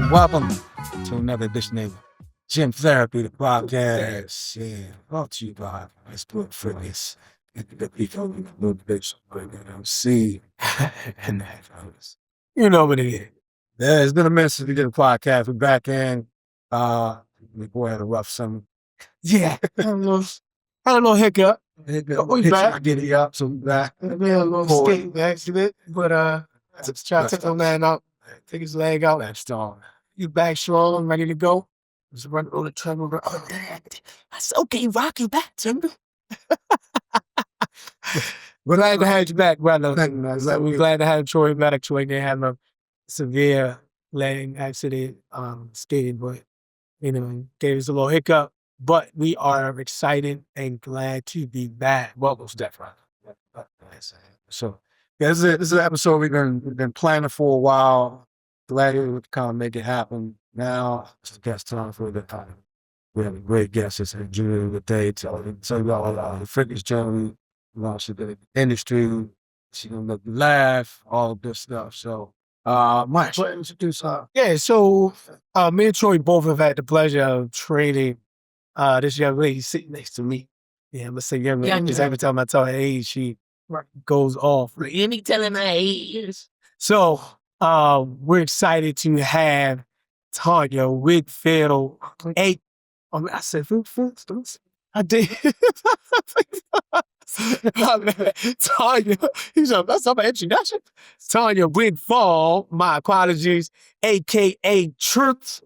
Welcome to another edition of Gym Therapy, the podcast. Yeah, brought to you by Sport Fitness. The people motivation, see, and you know what it is. Yeah, it's been a minute since we did a podcast. We're back in. We boy had a rough summer. Yeah, had a little hiccup. We back. I get it up, so we back. We had a little skate accident, but took the man out, take his leg out. That's all. You back strong, ready to go? Just run on the treadmill. Oh, Dad. I said, okay, rock you back, Timber. We're glad to have you back, brother. We're glad to have Troy back. Troy didn't have a severe leg accident, skating, but gave us a little hiccup. But we are excited and glad to be back. Welcome, Steph. So, yeah, this is an episode we've been planning for a while. Glad we would kind of make it happen. Now it's the best time for the time. We have a great guest. It's Julia the day. So about the fitness journey, launched the industry. She's gonna make you laugh, all of this stuff. So, Mike, introduce her. Yeah. So, me and Troy both have had the pleasure of training this young lady sitting next to me. Yeah, I'm gonna say young lady because every time I tell her age, she goes off. Let me tell her my age. So, we're excited to have Tonya Wigfall. I said, I did. Tonya, that's my introduction. Tonya Wigfall, my apologies, AKA Truth.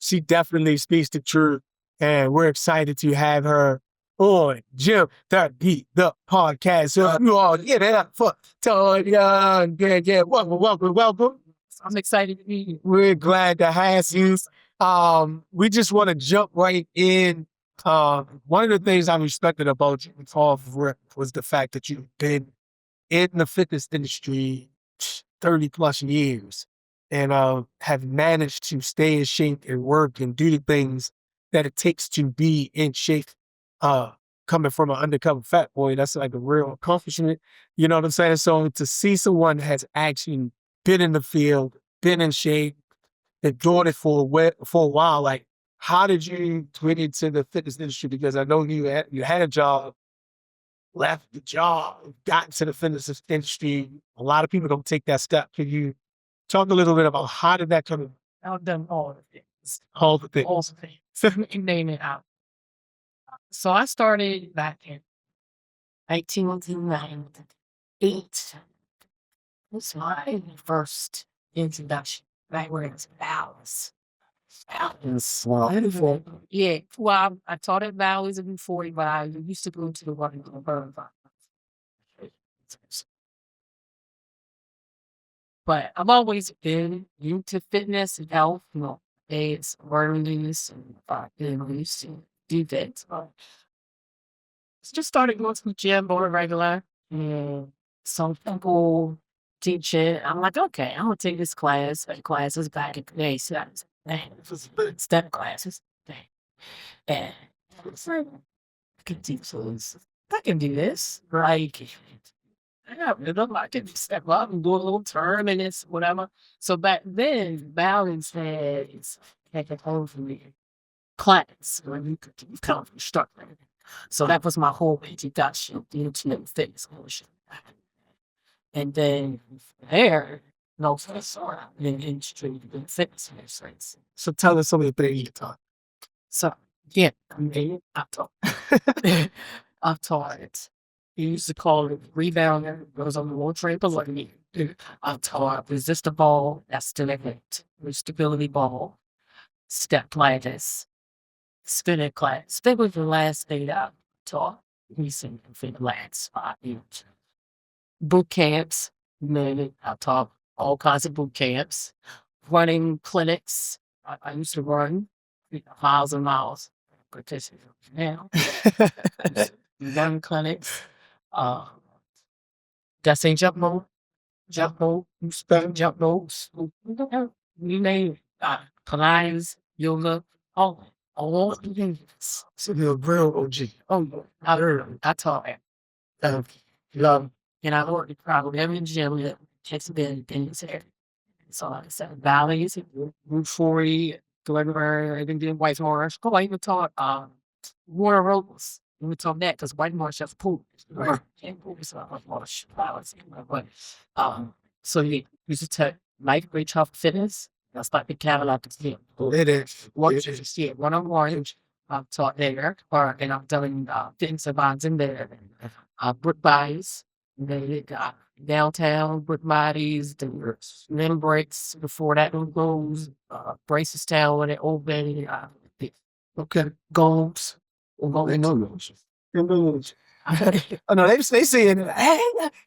She definitely speaks the truth, and we're excited to have her on Gym Therapy, the podcast. So you all get it up for Tonya. Yeah, welcome. I'm excited to be here. We're glad to have you. We just want to jump right in. One of the things I respected about you off rip was the fact that you've been in the fitness industry 30 plus years and have managed to stay in shape and work and do the things that it takes to be in shape. Coming from an undercover fat boy, that's like a real accomplishment. You know what I'm saying? So to see someone that has actually been in the field, been in shape, and doing it for a while, like, how did you get into the fitness industry? Because I know you had a job, left the job, got into the fitness industry. A lot of people don't take that step. Can you talk a little bit about how did that come in? I've done all the things. All the things. You name it out. So I started back in 1998. That's my first introduction. Right where it's balance. Yeah, well, I taught at Valleys before, but I used to go to the running club. But I've always been into fitness and health, it's learnings and used to do that. So just started going to the gym more regular. And some people teach it. I'm like, okay, I'm gonna take this class. That class is back in the day. So it was STEM classes. And I was like, I can teach this. I can do this. Like, I can step up and do a little term and it's whatever. So back then, Balance had a whole class where you could come from structure. So that was my whole introduction into the fitness portion. And then there, in industry, in fitness industries. So tell us some of the things you taught. So, yeah, I've taught. I've taught it. We used to call it rebounder. It was on the wall trampoline. I've taught resistor ball, that's stability, stability ball, step ladders, spinning class. Spin was the last thing that I taught recently for the last 5 years. Boot camps, I taught all kinds of boot camps, running clinics. I used to run miles and miles. Participate now. Running clinics. That's a jump rope, spin jump ropes. You name it. Pilates, yoga, all the things. So you're a real OG. Oh, I taught it. love, and I worked probably every gym that takes been things here. So like I said, valleys, Route 40, Glenmurray, even did White Marsh. Oh, I even taught water roads. We taught that because White Marsh has pool. Right. And pool is like marsh flowers. But so you used to take life great tough fitness. That's like the Cadillac to see. It is. What you see it one on one. I'm taught there, or and I'm doing things about in there. Brook bodies. They got downtown with bodies, the limb breaks before that one goes, braces down when it open, the okay, goals. They know those. They know those. Oh no, they saying, hey,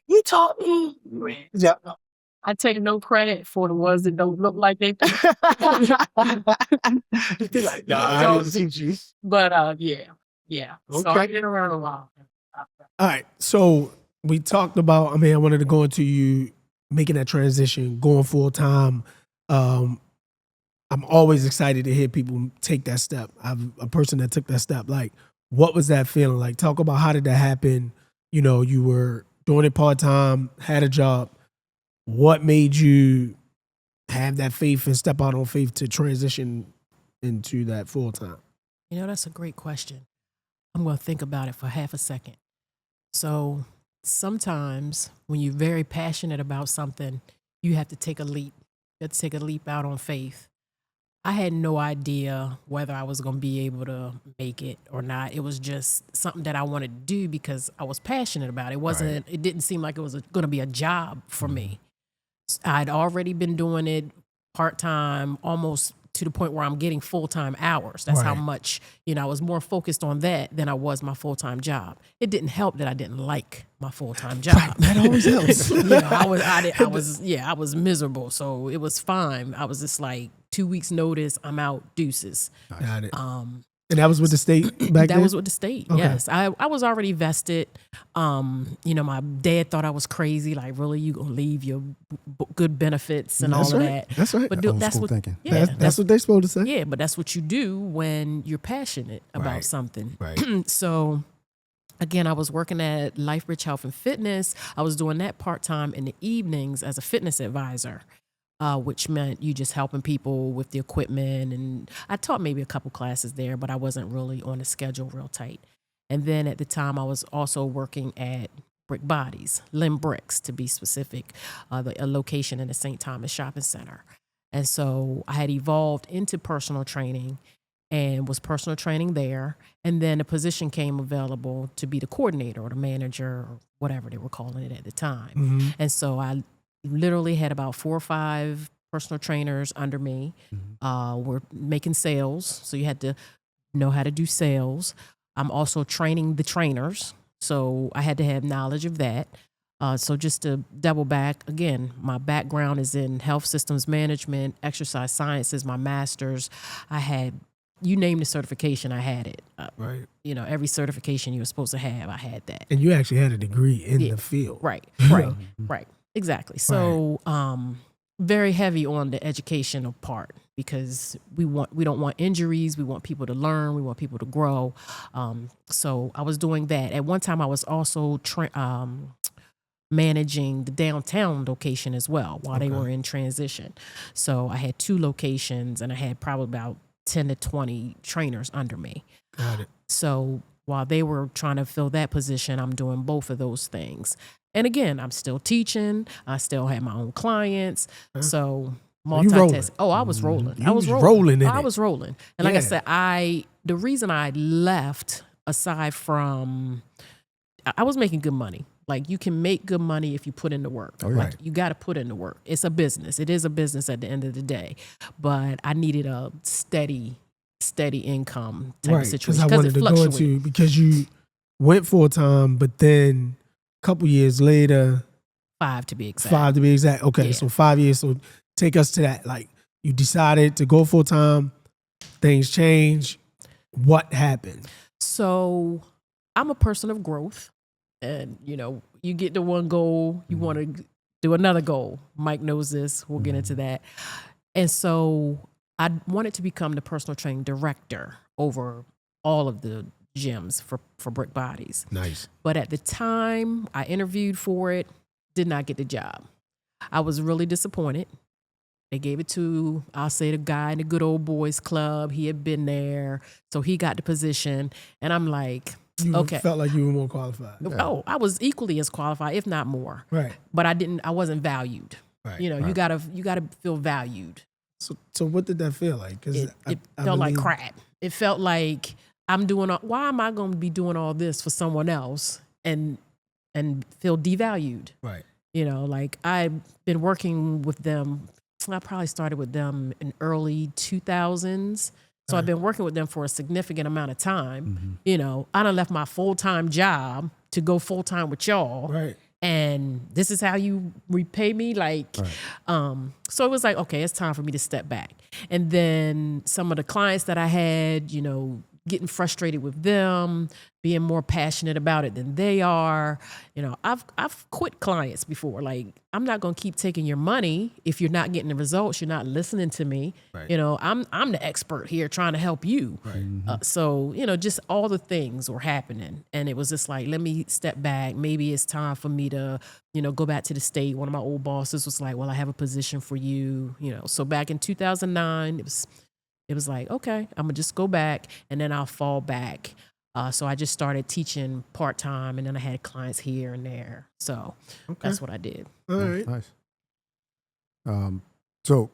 you taught me. Yeah. I take no credit for the ones that don't look like they do. Like, no, I didn't teach you. But yeah. So Okay. I've been around a while. All right. So we talked about, I wanted to go into you making that transition, going full time. I'm always excited to hear people take that step. I'm a person that took that step. Like, what was that feeling like? Talk about how did that happen? You know, you were doing it part time, had a job. What made you have that faith and step out on faith to transition into that full time? You know, that's a great question. I'm going to think about it for half a second. So sometimes when you're very passionate about something, you have to take a leap. You have to take a leap out on faith. I had no idea whether I was going to be able to make it or not. It was just something that I wanted to do because I was passionate about it. It wasn't. It didn't seem like it was going to be a job for me. I'd already been doing it part-time, almost to the point where I'm getting full-time hours. That's how much, I was more focused on that than I was my full-time job. It didn't help that I didn't like my full-time job. Right, that always helps. I was miserable. So it was fine. I was just like 2 weeks notice, I'm out, deuces. Got it. And that was with the state back then? That was with the state, Okay. yes. I was already vested. My dad thought I was crazy. Like, really, you gonna leave your good benefits and all of that? That's right. But Old that's school what, thinking. yeah, That's what they're supposed to say. yeah, but that's what you do when you're passionate about Right. something. Right. So, again, I was working at Life Rich Health and Fitness. I was doing that part-time in the evenings as a fitness advisor. Which meant you just helping people with the equipment. And I taught maybe a couple classes there, but I wasn't really on the schedule real tight. And then at the time, I was also working at Brick Bodies, Limb Bricks to be specific, a location in the St. Thomas Shopping Center. And so I had evolved into personal training and was personal training there. And then a position came available to be the coordinator or the manager or whatever they were calling it at the time. Mm-hmm. And so I literally had about 4 or 5 personal trainers under me. We're making sales, so you had to know how to do sales. I'm also training the trainers, so I had to have knowledge of that. So just to double back, again, my background is in health systems management, exercise sciences, my master's. I had, you name the certification, I had it. Right. Every certification you were supposed to have, I had that. And you actually had a degree in the field. Right. Exactly. So, very heavy on the educational part because we don't want injuries. We want people to learn. We want people to grow. So I was doing that. At one time, I was also managing the downtown location as well while they were in transition. So I had 2 locations and I had probably about 10 to 20 trainers under me. Got it. So while they were trying to fill that position, I'm doing both of those things. And again, I'm still teaching. I still have my own clients. So multitasking. Oh, I was rolling. I was rolling. I was rolling. And like I said, the reason I left, aside from, I was making good money. Like, you can make good money if you put in the work. Oh, yeah. Like, you got to put in the work. It's a business. It is a business at the end of the day. But I needed a steady income type of situation. Because I wanted to go into, because you went full time, but then a couple years later, 5 to be exact. 5 to be exact. Okay, Yeah. so 5 years. So take us to that. Like, you decided to go full time. Things change. What happened? So I'm a person of growth, and you get to one goal, you want to do another goal. Mike knows this. We'll get into that. And so I wanted to become the personal training director over all of the gyms for Brick Bodies. Nice. But at the time I interviewed for it, did not get the job. I was really disappointed. They gave it to, I'll say, the guy in the Good Old Boys Club. He had been there, so he got the position. And I'm like, You okay. felt like you were more qualified. Oh, I was equally as qualified, if not more. Right. But I wasn't valued. Right. You know, you gotta feel valued. So what did that feel like? Because It felt like crap. It felt like why am I going to be doing all this for someone else and feel devalued? Right. You know, like I've been working with them. I probably started with them in early 2000s. So I've been working with them for a significant amount of time. Mm-hmm. You know, I done left my full-time job to go full-time with y'all. Right. And this is how you repay me? Like, so it was like, okay, it's time for me to step back. And then some of the clients that I had, you know, getting frustrated with them, being more passionate about it than they are. You know, I've quit clients before. Like, I'm not going to keep taking your money if you're not getting the results. You're not listening to me. Right. You know, I'm the expert here trying to help you. Right. So, you know, just all the things were happening. And it was just like, let me step back. Maybe it's time for me to, you know, go back to the state. One of my old bosses was like, well, I have a position for you. You know, so back in 2009, it was like, okay, I'm gonna just go back and then I'll fall back. So I just started teaching part-time and then I had clients here and there. So that's what I did. All right. Nice. So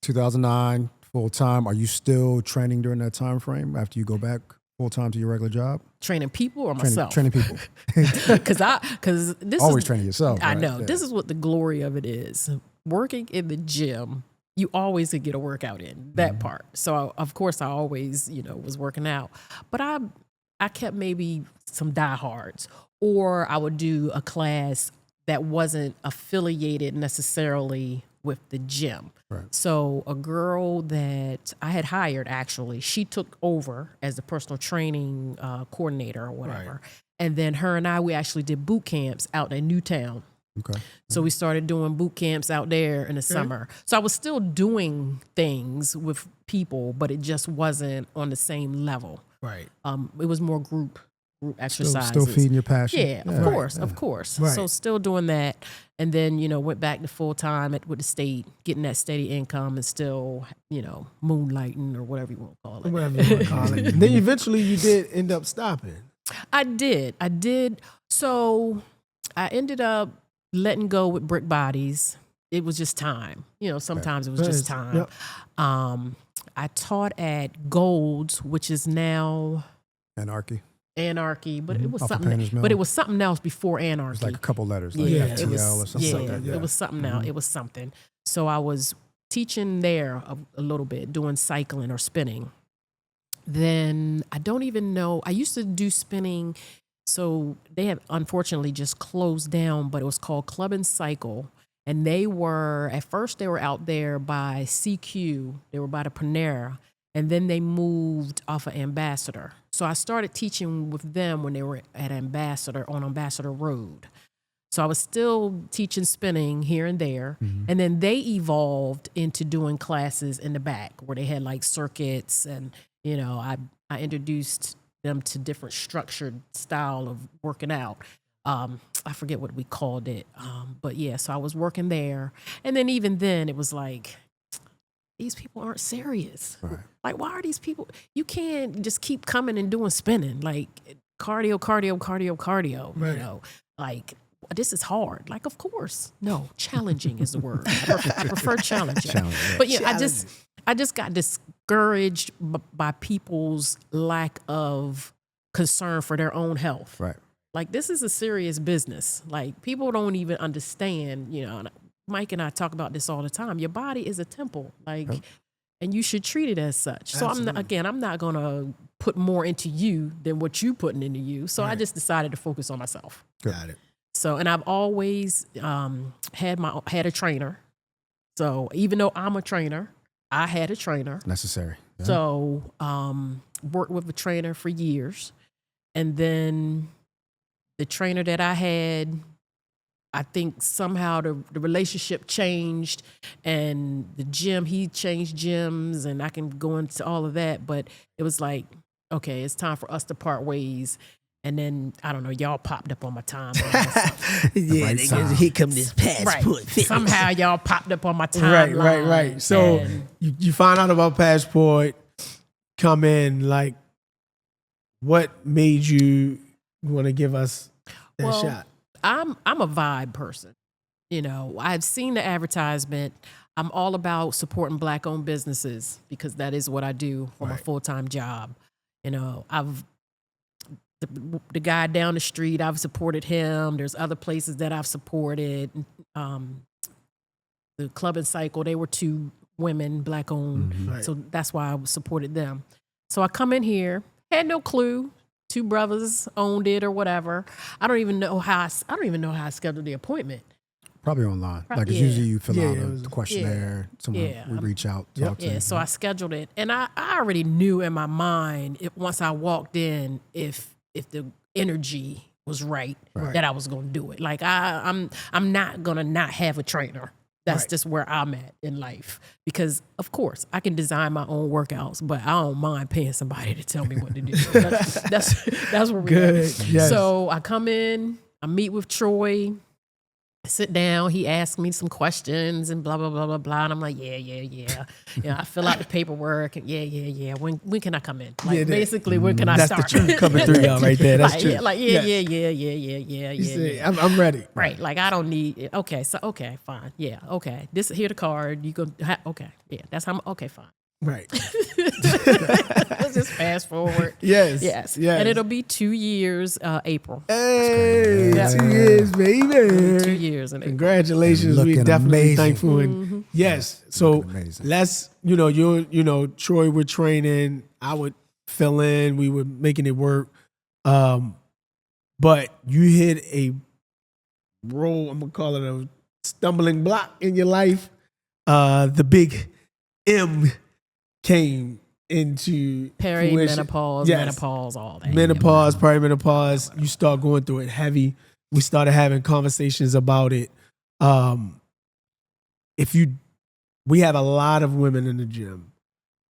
2009, full-time. Are you still training during that time frame after you go back full-time to your regular job? Training people or myself? Training people. Because this Always is, training yourself. I right? know. Yeah. This is what the glory of it is. Working in the gym, you always could get a workout in, that part. So of course I always, you know, was working out. But I kept maybe some diehards, or I would do a class that wasn't affiliated necessarily with the gym. Right. So a girl that I had hired, actually, she took over as the personal training coordinator or whatever. Right. And then her and we actually did boot camps out in Newtown. Okay. So we started doing boot camps out there in the summer. So I was still doing things with people, but it just wasn't on the same level. Right. It was more group exercises. Still feeding your passion. Yeah, of course. Right. So still doing that. And then, you know, went back to full time with the state, getting that steady income and still, you know, moonlighting or whatever you want to call it. Whatever you want to call it. And then eventually you did end up stopping. I did. So I ended up letting go with Brick Bodies. It was just time. You know, sometimes it was just time. Yep. I taught at Gold's, which is now Anarchy, but it was Off of something. Painters Mill. But it was something else before Anarchy. It's like a couple letters, like Yeah, FTL it was, or something like that. it was something else. It was something. So I was teaching there a little bit, doing cycling or spinning. Then I don't even know. I used to do spinning. So they have unfortunately just closed down, but it was called Club and Cycle. And at first they were out there by CQ. They were by the Panera. And then they moved off of Ambassador. So I started teaching with them when they were at Ambassador, on Ambassador Road. So I was still teaching spinning here and there. And then they evolved into doing classes in the back where they had like circuits. And, you know, I introduced them to different structured style of working out. I forget what we called it. But yeah, so I was working there. And then even then it was like, these people aren't serious. Right. Like, why are these people? You can't just keep coming and doing spinning. Like cardio. Right. You know, like this is hard. Like, of course. No, challenging is the word. I prefer challenging. But yeah, I just got discouraged by people's lack of concern for their own health. Right. Like, this is a serious business. Like, people don't even understand, you know, and Mike and I talk about this all the time. Your body is a temple, like, and you should treat it as such. So I'm not going to put more into you than what you putting into you. So I just decided to focus on myself. Got it. So, and I've always had a trainer. So even though I'm a trainer, I had a trainer. Necessary. Yeah. So worked with a trainer for years. And then the trainer that I had, I think somehow the relationship changed, and the gym, he changed gyms, and I can go into all of that. But it was like, okay, it's time for us to part ways. And then, I don't know, y'all popped up on my timeline. Yeah, niggas, here come this passport fitness. Somehow y'all popped up on my timeline. Right. So you find out about passport, come in, like, what made you want to give us that shot? I'm a vibe person. You know, I've seen the advertisement. I'm all about supporting Black-owned businesses because that is what I do for my full-time job. You know, the guy down the street, I've supported him. There's other places that I've supported. The Club and Cycle, they were 2 women, Black-owned. So that's why I supported them. So I come in here, had no clue. 2 brothers owned it or whatever. I don't even know how I scheduled the appointment. Probably online. Like it's usually you fill out the questionnaire. Someone we reach out, talk to. Yeah, so I scheduled it, and I already knew in my mind once I walked in if the energy was right, that I was going to do it. Like I'm not gonna not have a trainer. That's just where I'm at in life. Because of course I can design my own workouts, but I don't mind paying somebody to tell me what to do. That's where we're at. Yes. So I come in, I meet with Troy. Sit down. He asked me some questions and blah blah blah blah blah. And I'm like, yeah. You know, I fill out the paperwork. And yeah. When can I come in? Like basically, when can I start? That's the truth coming through y'all right there. That's true. Yeah. I'm ready. Right. Like I don't need. Okay. So okay, fine. Yeah. Okay. Here the card. You go. Okay. Yeah. That's how. Okay. Fine. Right. Let's just fast forward. Yes. And it'll be 2 years, April. Hey, 2 years, baby. 2 years. In April. Congratulations. We're definitely thankful. And yes. So let's, Troy would train in. I would fill in. We were making it work. But you hit a roll, I'm going to call it a stumbling block in your life. The big M came into perimenopause, menopause, all that. Menopause, perimenopause. You start going through it heavy. We started having conversations about it. We have a lot of women in the gym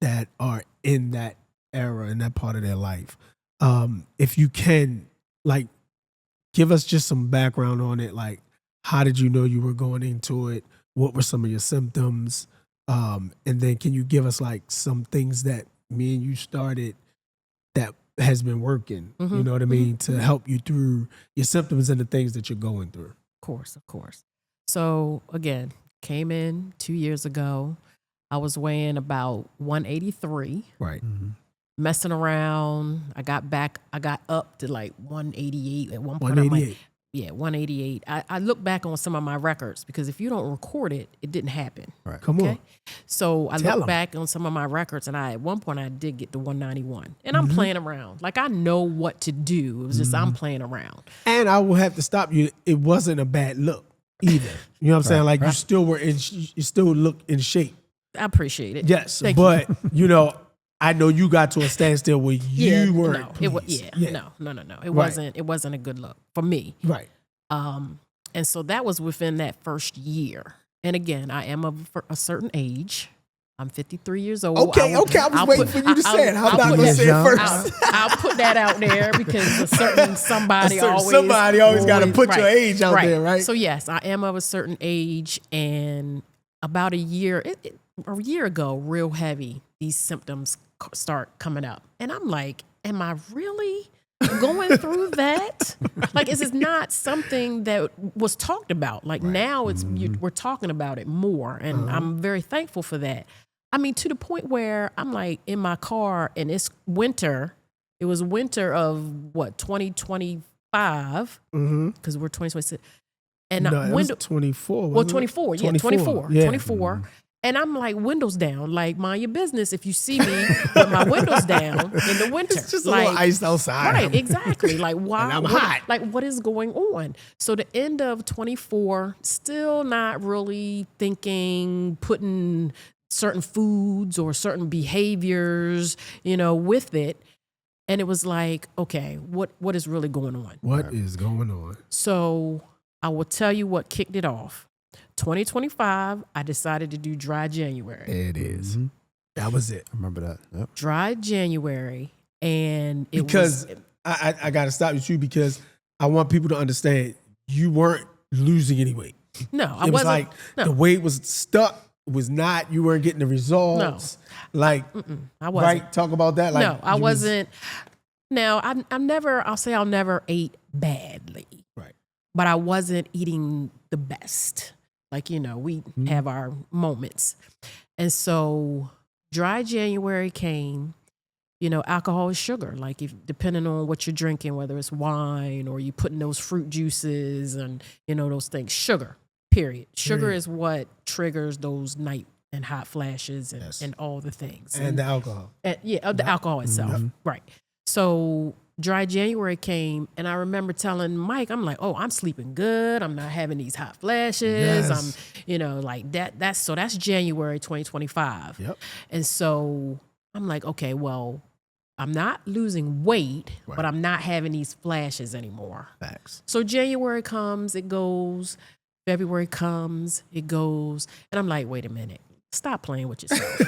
that are in that era, in that part of their life. If you can, like, give us just some background on it. Like, how did you know you were going into it? What were some of your symptoms? And then can you give us like some things that me and you started that has been working, you know what I mean, to help you through your symptoms and the things that you're going through? Of course. So again, came in 2 years ago. I was weighing about 183. Right. Messing around. I got up to like 188 at one point. 188. 188. I look back on some of my records because if you don't record it, it didn't happen. Right. Come on. So I look back on some of my records, and at one point I did get to 191. And I'm playing around. Like I know what to do. It was just I'm playing around. And I will have to stop you. It wasn't a bad look either. You know what I'm saying? Like you still look in shape. I appreciate it. Yes, Thank but you. I know you got to a standstill where you weren't. No, pleased. No. It wasn't a good look for me. Right. And so that was within that first year. And again, I am of a certain age. I'm 53 years old. Okay. I was waiting for you to say it. I'm not going to say it first. I'll put that out there because somebody always got to put your age out there, right? So yes, I am of a certain age, and about a year ago, real heavy, these symptoms start coming up, and I'm like, am I really going through that? Like, this is not something that was talked about. Like now we're talking about it more, and I'm very thankful for that. I mean, to the point where I'm like in my car and it's winter. It was winter of 2025 because we're 2026. And it was 24. Well, 24. Yeah, 24. Yeah. 24. And I'm like, windows down. Like, mind your business if you see me with my windows down in the winter. It's just a little ice outside. Right, exactly. Like, why? And I'm hot. Like, what is going on? So the end of 24, still not really putting certain foods or certain behaviors, with it. And it was like, okay, what is really going on? What is going on? So I will tell you what kicked it off. 2025, I decided to do dry January. It is. That was it. I remember that. Yep. Dry January. And it Because was, I got to stop you too, because I want people to understand you weren't losing any weight. no, I It was wasn't. like no, the weight was stuck. It was not. You weren't getting the results. Like, I wasn't. right? Talk about that. Like, No, I you was- wasn't. Now, I'm never, I'll never ate badly. Right. But I wasn't eating the best. Like, we have our moments. And so dry January came, alcohol is sugar. Like, if depending on what you're drinking, whether it's wine or you putting those fruit juices and, those things, sugar, period. Sugar is what triggers those night and hot flashes and all the things. And the alcohol. The alcohol itself. Right. So dry January came, and I remember telling Mike, I'm like, oh, I'm sleeping good. I'm not having these hot flashes. Yes. I'm, like that. That's January 2025. Yep. And so I'm like, okay, well, I'm not losing weight, but I'm not having these flashes anymore. Facts. So January comes, it goes. February comes, it goes. And I'm like, wait a minute. Stop playing with yourself.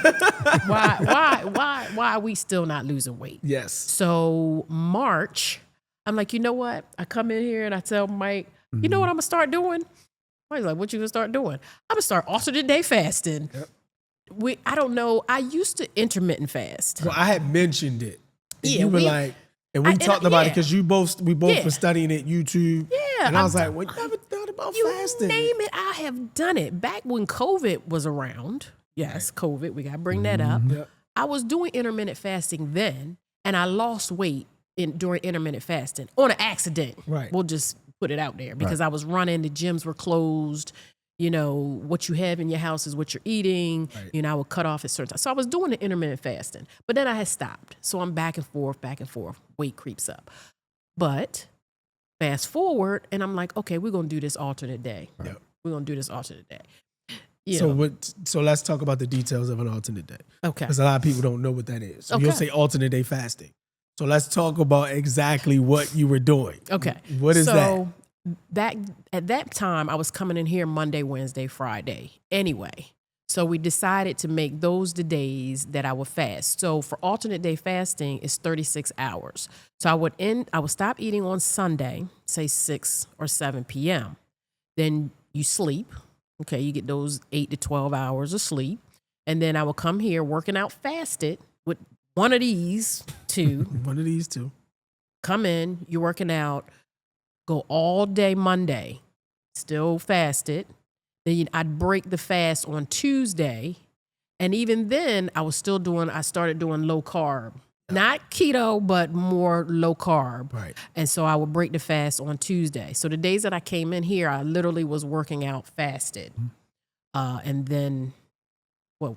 Why are we still not losing weight? Yes. So March, I'm like, you know what? I come in here and I tell Mike, you know what I'm gonna start doing? Mike's like, what you gonna start doing? I'm gonna start alternate day fasting. Yep. I don't know. I used to intermittent fast. Well, I had mentioned it. And Yeah, you were we- like, and we talked about it because we both Yeah. were studying it, YouTube. Yeah, And I was like, well, you never thought about You fasting. name it, I have done it. Back when COVID was around, yes, COVID, we got to bring that up. Yep. I was doing intermittent fasting then, and I lost weight during intermittent fasting on an accident. Right. We'll just put it out there because I was running, the gyms were closed. What you have in your house is what you're eating. Right. I would cut off at certain times. So I was doing the intermittent fasting, but then I had stopped. So I'm back and forth, weight creeps up. But fast forward, and I'm like, okay, we're going to do this alternate day. Yep. We're going to do this alternate day. So let's talk about the details of an alternate day. Okay. Because a lot of people don't know what that is. So Okay. you'll say alternate day fasting. So let's talk about exactly what you were doing. Okay. What is that? So at that time, I was coming in here Monday, Wednesday, Friday anyway. So we decided to make those the days that I would fast. So for alternate day fasting, it's 36 hours. So I would stop eating on Sunday, say 6 or 7 p.m. Then you sleep. Okay, you get those 8 to 12 hours of sleep. And then I would come here working out fasted with one of these two. One of these two. Come in, you're working out, go all day Monday, still fasted. Then I'd break the fast on Tuesday. And even then, I started doing low carb. Not keto, but more low carb. Right. And so I would break the fast on Tuesday. So the days that I came in here, I literally was working out fasted. And then,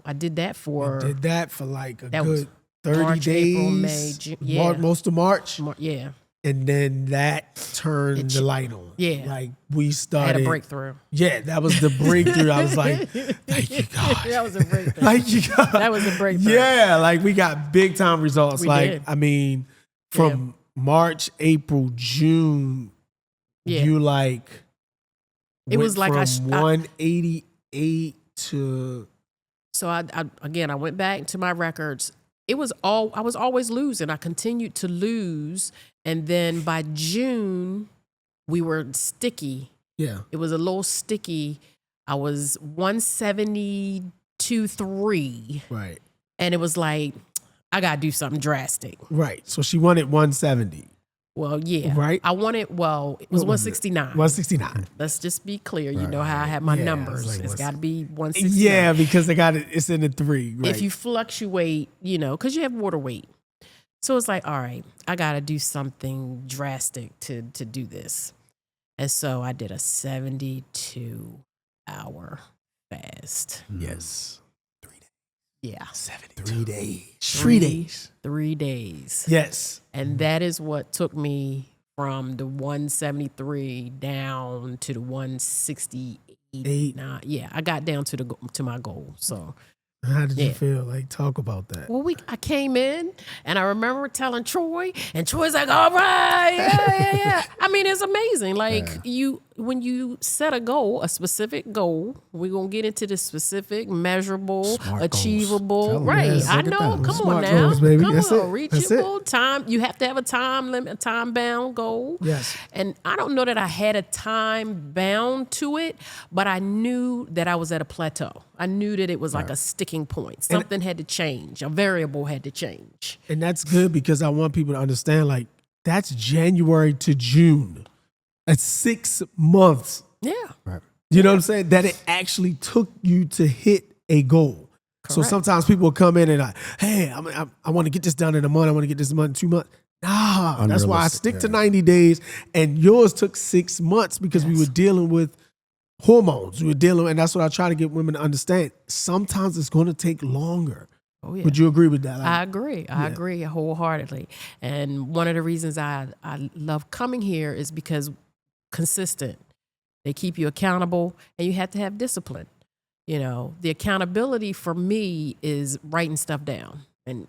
I did that for... Did that for like a That was good 30 March, days. April, May, June. Yeah. Most of March. Yeah. And then that turned the light on. Yeah. Like we I started. had a breakthrough. Yeah, that was the breakthrough. I was like, thank you, God. That was a breakthrough. Thank you, God. That was a breakthrough. Yeah, like we got big time results. We like, did. I mean, from March, April, June, you like It was like from 188 to So I went back to my records. I was always losing. I continued to lose. And then by June, we were sticky. yeah. It was a little sticky. I was 172.3. Right. And it was like, I got to do something drastic. Right. So she wanted 170. Well, yeah. Right. I wanted, it was What was it? 169. 169. Let's just be clear. You know how I have my Yeah, numbers. it's like It's got to be 169. Yeah, because they got it. It's in the 3. Right. If you fluctuate, because you have water weight. So it's like, all right, I got to do something drastic to do this. And so I did a 72-hour fast. yes. Yeah. 3 days. 3 days. 3 days. Yes. And that is what took me from the 173 down to the 168. Nah, yeah, I got down to my goal. So How did you Yeah. feel? Like, talk about that. Well, I came in and I remember telling Troy, and Troy's like, all right, yeah. I mean, it's amazing. Like when you set a goal, a specific goal, we're gonna get into the specific, measurable, Smart goals. achievable. Tell 'em, Right. yes, I look at know. that. Come on Smart now. goals, baby. Come That's on. it. That's it. Reachable time. You have to have a time limit, a time bound goal. Yes. And I don't know that I had a time bound to it, but I knew that I was at a plateau. I knew that it was like a sticking point. Something had to change. A variable had to change. And that's good because I want people to understand, like, that's January to June. That's 6 months. Yeah. Right. You know what I'm saying? That it actually took you to hit a goal. So Correct. sometimes people will come in and like, hey, I want to get this done in a month. I want to get this done in 2 months. Nah, that's why I Unrealistic, stick to yeah. 90 days. And yours took 6 months because we were dealing with hormones. We were dealing, and that's what I try to get women to understand. Sometimes it's going to take longer. Oh, yeah. Would you agree with that? I agree. I agree wholeheartedly. And one of the reasons I love coming here is because consistent. They keep you accountable, and you have to have discipline. You know, the accountability for me is writing stuff down. And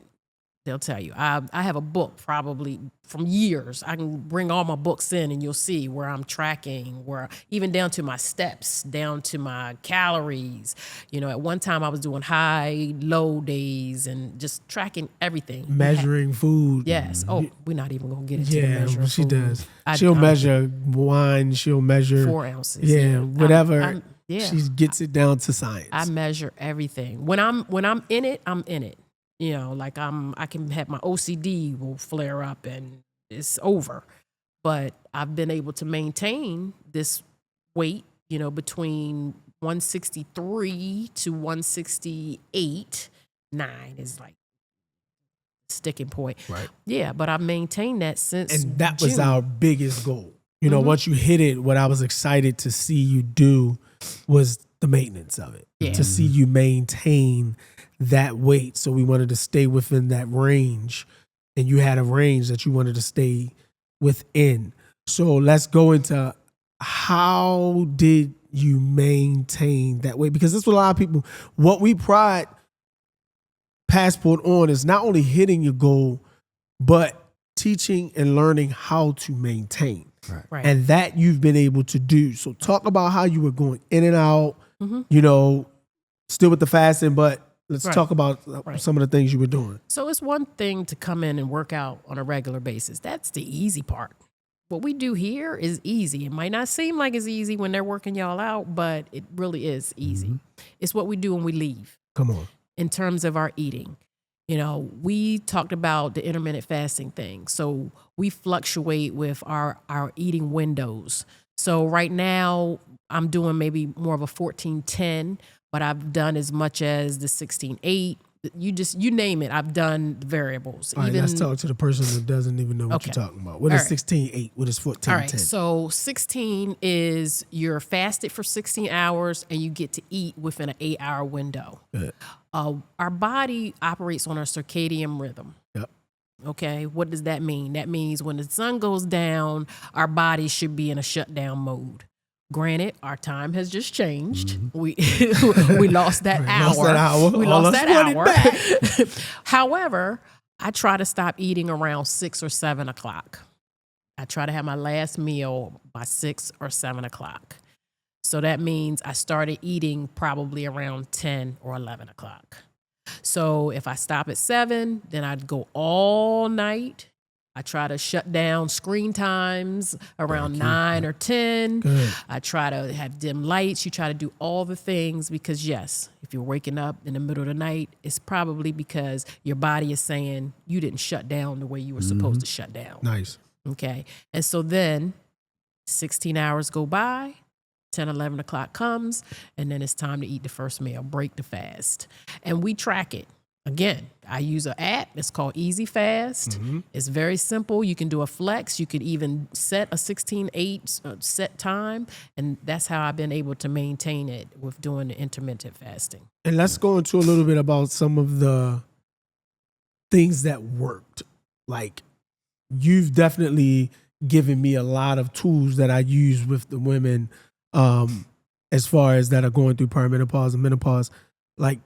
they'll tell you, I have a book probably from years. I can bring all my books in and you'll see where I'm tracking, where even down to my steps, down to my calories. You know, at one time I was doing high, low days and just tracking everything. Measuring food. Yes. Oh, we're not even going to get into the Yeah, measuring she food. does. She'll measure wine. She'll measure 4 ounces. Yeah, whatever. Yeah. She gets it down to science. I measure everything. When I'm in it, I'm in it. You know, like I can have my OCD will flare up and it's over. But I've been able to maintain this weight, you know, between 163 to 168. 9 is like sticking point. Right. Yeah, but I've maintained that since And that was June. our biggest goal. You know, once you hit it, what I was excited to see you do was the maintenance of it. Yeah. To see you maintain that weight. So we wanted to stay within that range. And you had a range that you wanted to stay within. So let's go into how did you maintain that weight? Because that's what a lot of people, what we pride Passport on is not only hitting your goal, but teaching and learning how to maintain. Right. And that you've been able to do. So talk about how you were going in and out, you know, still with the fasting, but let's talk about some of the things you were doing. So it's one thing to come in and work out on a regular basis. That's the easy part. What we do here is easy. It might not seem like it's easy when they're working y'all out, but it really is easy. It's what we do when we leave. Come on. In terms of our eating. You know, we talked about the intermittent fasting thing. So we fluctuate with our eating windows. So right now I'm doing maybe more of a 14-10, but I've done as much as the 16-8. You name it. I've done the variables. All right, let's talk to the person that doesn't even know what you're talking about. What is 16-8? What is 14-10? All right, so 16 is you're fasted for 16 hours and you get to eat within an 8-hour window. Good. Our body operates on a circadian rhythm. Yep. Okay, what does that mean? That means when the sun goes down, our body should be in a shutdown mode. Granted, our time has just changed. We lost that hour. We lost that hour. However, I try to stop eating around 6 or 7 o'clock. I try to have my last meal by 6 or 7 o'clock. So that means I started eating probably around 10 or 11 o'clock. So if I stop at 7, then I'd go all night. I try to shut down screen times around 9 or 10. Good. I try to have dim lights. You try to do all the things because, yes, if you're waking up in the middle of the night, it's probably because your body is saying you didn't shut down the way you were supposed to shut down. Nice. Okay. And so then 16 hours go by. 10, 11 o'clock comes, and then it's time to eat the first meal, break the fast. And we track it. Again, I use an app. It's called Easy Fast. It's very simple. You can do a flex. You could even set a 16-8 set time. And that's how I've been able to maintain it with doing the intermittent fasting. And let's go into a little bit about some of the things that worked. Like, you've definitely given me a lot of tools that I use with the women as far as that are going through perimenopause and menopause. Like,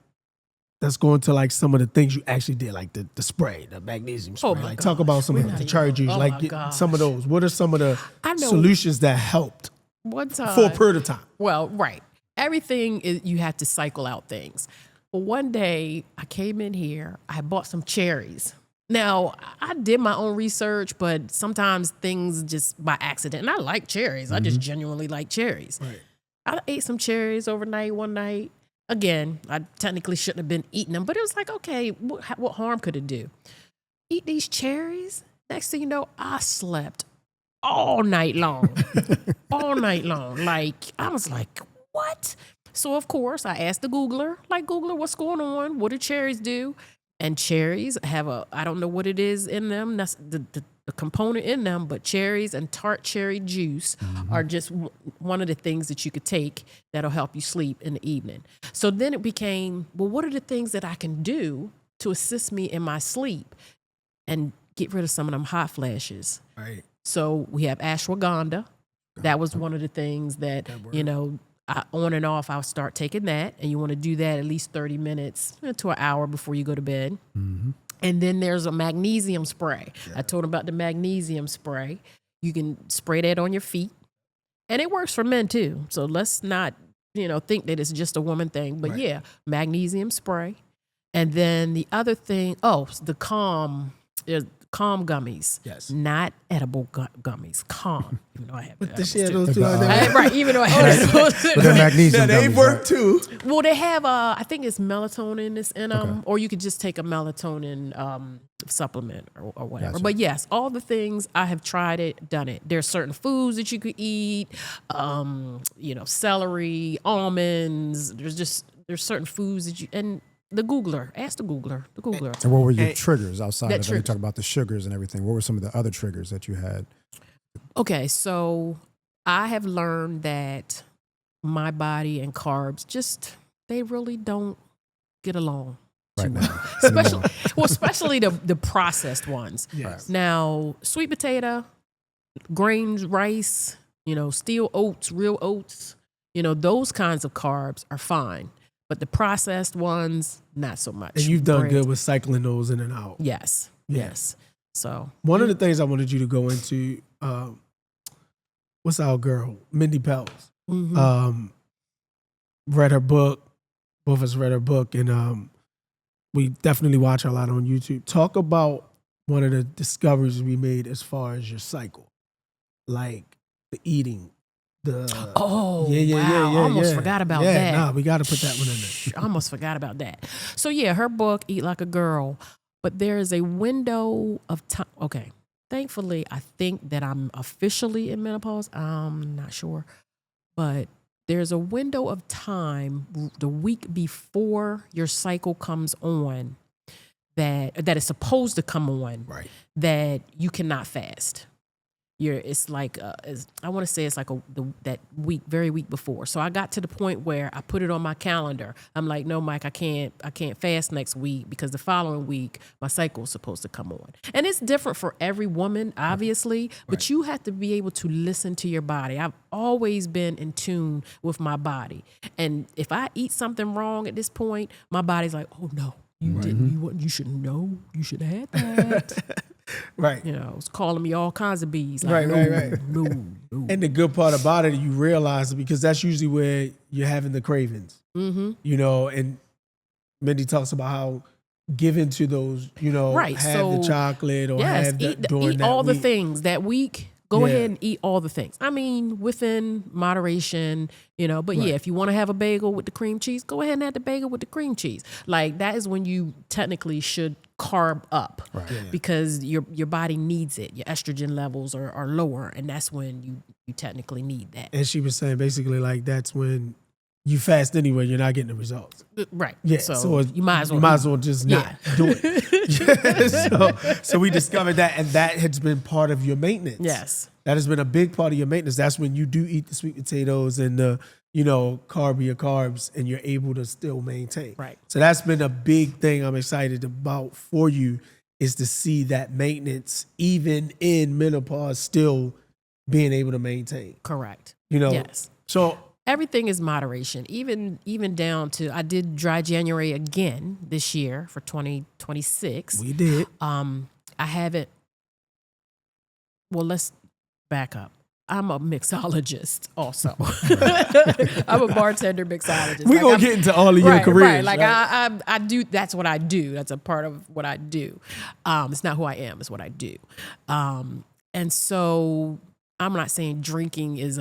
let's go into like some of the things you actually did, like the spray, the magnesium spray. my Like, God. talk about some We're of not the even charge use, oh like my gosh. some of those. What are some of the I know- solutions that helped? one time. For a period of time. Well, right. Everything is, you have to cycle out things. But one day I came in here, I had bought some cherries. Now, I did my own research, but sometimes things just by accident. And I like cherries. I just genuinely like cherries. Right. I ate some cherries overnight one night. Again, I technically shouldn't have been eating them, but it was like, okay, what harm could it do? Eat these cherries. Next thing you know, I slept all night long. All night long. Like, I was like, what? So, of course, I asked the Googler, like, Googler, what's going on? What do cherries do? And cherries have I don't know what it is in them. That's the component in them, but cherries and tart cherry juice are just one of the things that you could take that'll help you sleep in the evening. So then it became, well, what are the things that I can do to assist me in my sleep and get rid of some of them hot flashes? Right. So we have ashwagandha. That was one of the things that, on and off, I'll start taking that. And you want to do that at least 30 minutes to an hour before you go to bed. And then there's a magnesium spray. Yeah. I told him about the magnesium spray. You can spray that on your feet. And it works for men too. So let's not, think that it's just a woman thing. But yeah, magnesium spray. And then the other thing, the calm gummies. Yes. Not edible gummies. Calm. Even though I have But edibles the too. those two Right, even though I have But the magnesium they gummies, work right? too. Well, they have, I think it's melatonin that's in them, or you could just take a melatonin supplement or whatever. Gotcha. But yes, all the things, I have tried it, done it. There's certain foods that you could eat, celery, almonds. There's certain foods that and the Googler, ask the Googler. And what were your triggers outside that of that? You talked about the sugars and everything. What were some of the other triggers that you had? Okay, so I have learned that my body and carbs they really don't get along too Right well. Especially the processed ones. Yes. Now, sweet potato, grains, rice, steel oats, real oats, those kinds of carbs are fine. But the processed ones, not so much. And you've done Bread. good with cycling those in and out. Yes. Yeah. Yes. So One of the things I wanted you to go into, what's our girl, Mindy Pels. Read her book. Both of us read her book, and we definitely watch her a lot on YouTube. Talk about one of the discoveries we made as far as your cycle, like the eating. wow. I almost forgot about that. Nah, we got to put that one in there. I almost forgot about that. So yeah, her book, Eat Like a Girl, but there is a window of time. Okay. Thankfully, I think that I'm officially in menopause. I'm not sure, but there's a window of time the week before your cycle comes on that is supposed to come on, Right. that you cannot fast. It's like I want to say it's like that very week before. So I got to the point where I put it on my calendar. I'm like, no, Mike, I can't fast next week because the following week my cycle is supposed to come on. And it's different for every woman, obviously, but you have to be able to listen to your body. I've always been in tune with my body, and if I eat something wrong at this point, my body's like, oh no, you didn't. You shouldn't know. You should have had that. Right. It's calling me all kinds of bees. Right. Like, no. And the good part about it, you realize it because that's usually where you're having the cravings. And Mindy talks about how given to those, Right. have the chocolate or yes, have that eat during that all the week. things that week. Go ahead and eat all the things. I mean, within moderation, but yeah, if you want to have a bagel with the cream cheese, go ahead and have the bagel with the cream cheese. Like that is when you technically should carb up because your body needs it. Your estrogen levels are lower, and that's when you technically need that. And she was saying basically like that's when you fast anyway, you're not getting the results. Right. Yeah. So you might as well just not do it. So we discovered that, and that has been part of your maintenance. Yes. That has been a big part of your maintenance. That's when you do eat the sweet potatoes and the, carbier carbs, and you're able to still maintain. Right. So that's been a big thing I'm excited about for you, is to see that maintenance, even in menopause, still being able to maintain. Correct. Yes. So everything is moderation, even down to, I did dry January again this year for 2026. we did. I haven't, well, let's back up. I'm a mixologist also. I'm a bartender mixologist. We're going to I'm- get into all of your right, careers. Right. Like right? I do, that's what I do. That's a part of what I do. It's not who I am, it's what I do. And so I'm not saying drinking is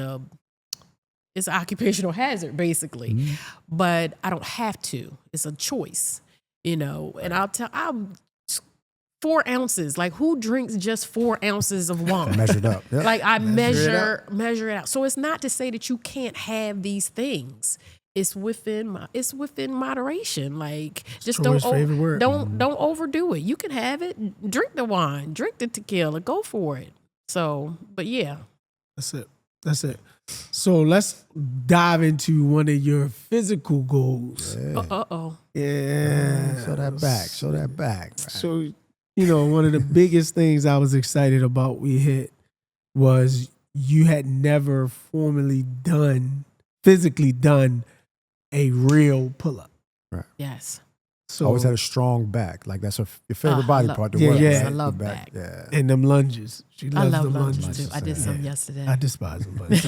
it's an occupational hazard, basically. But I don't have to. It's a choice, and I'm 4 ounces. Like, who drinks just 4 ounces of wine? Measured up. Yep. Like, I Measure measure it out. So it's not to say that you can't have these things. It's within moderation. Like, just Troy's favorite word. don't overdo it. You can have it. Drink the wine. Drink the tequila. Go for it. So, but yeah. That's it. So let's dive into one of your physical goals. Uh-oh. Yeah. Show that back. Show that back. So, one of the biggest things I was excited about we hit was you had never physically done a real pull-up. Yes. So Always had a strong back. Like, that's your favorite I body love- part to Yeah, work. yeah. right? I love The back. Yeah. and them lunges. She I loves love them lunges lunges. too. I did some yesterday. I despise them, but it's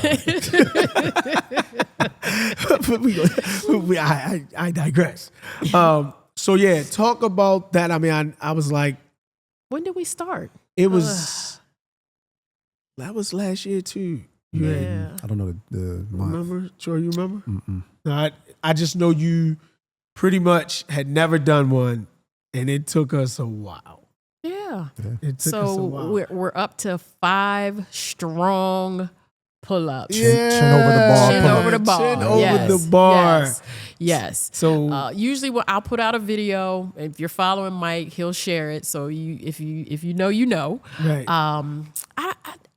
all right. I digress. So yeah, talk about that. I mean, I was like, When did we start? it was that was last year too. You had- Yeah. I don't know the month. remember? Troy, you remember? Mm-mm. No, I just know you pretty much had never done one, and it took us a while. Yeah. It took us a So while. we're up to 5 strong pull-ups. Chin over the bar Chin pull-up. over the bar. Chin over Yes, the bar. Yes. So Usually, I'll put out a video. If you're following Mike, he'll share it. So if you know, you know. right.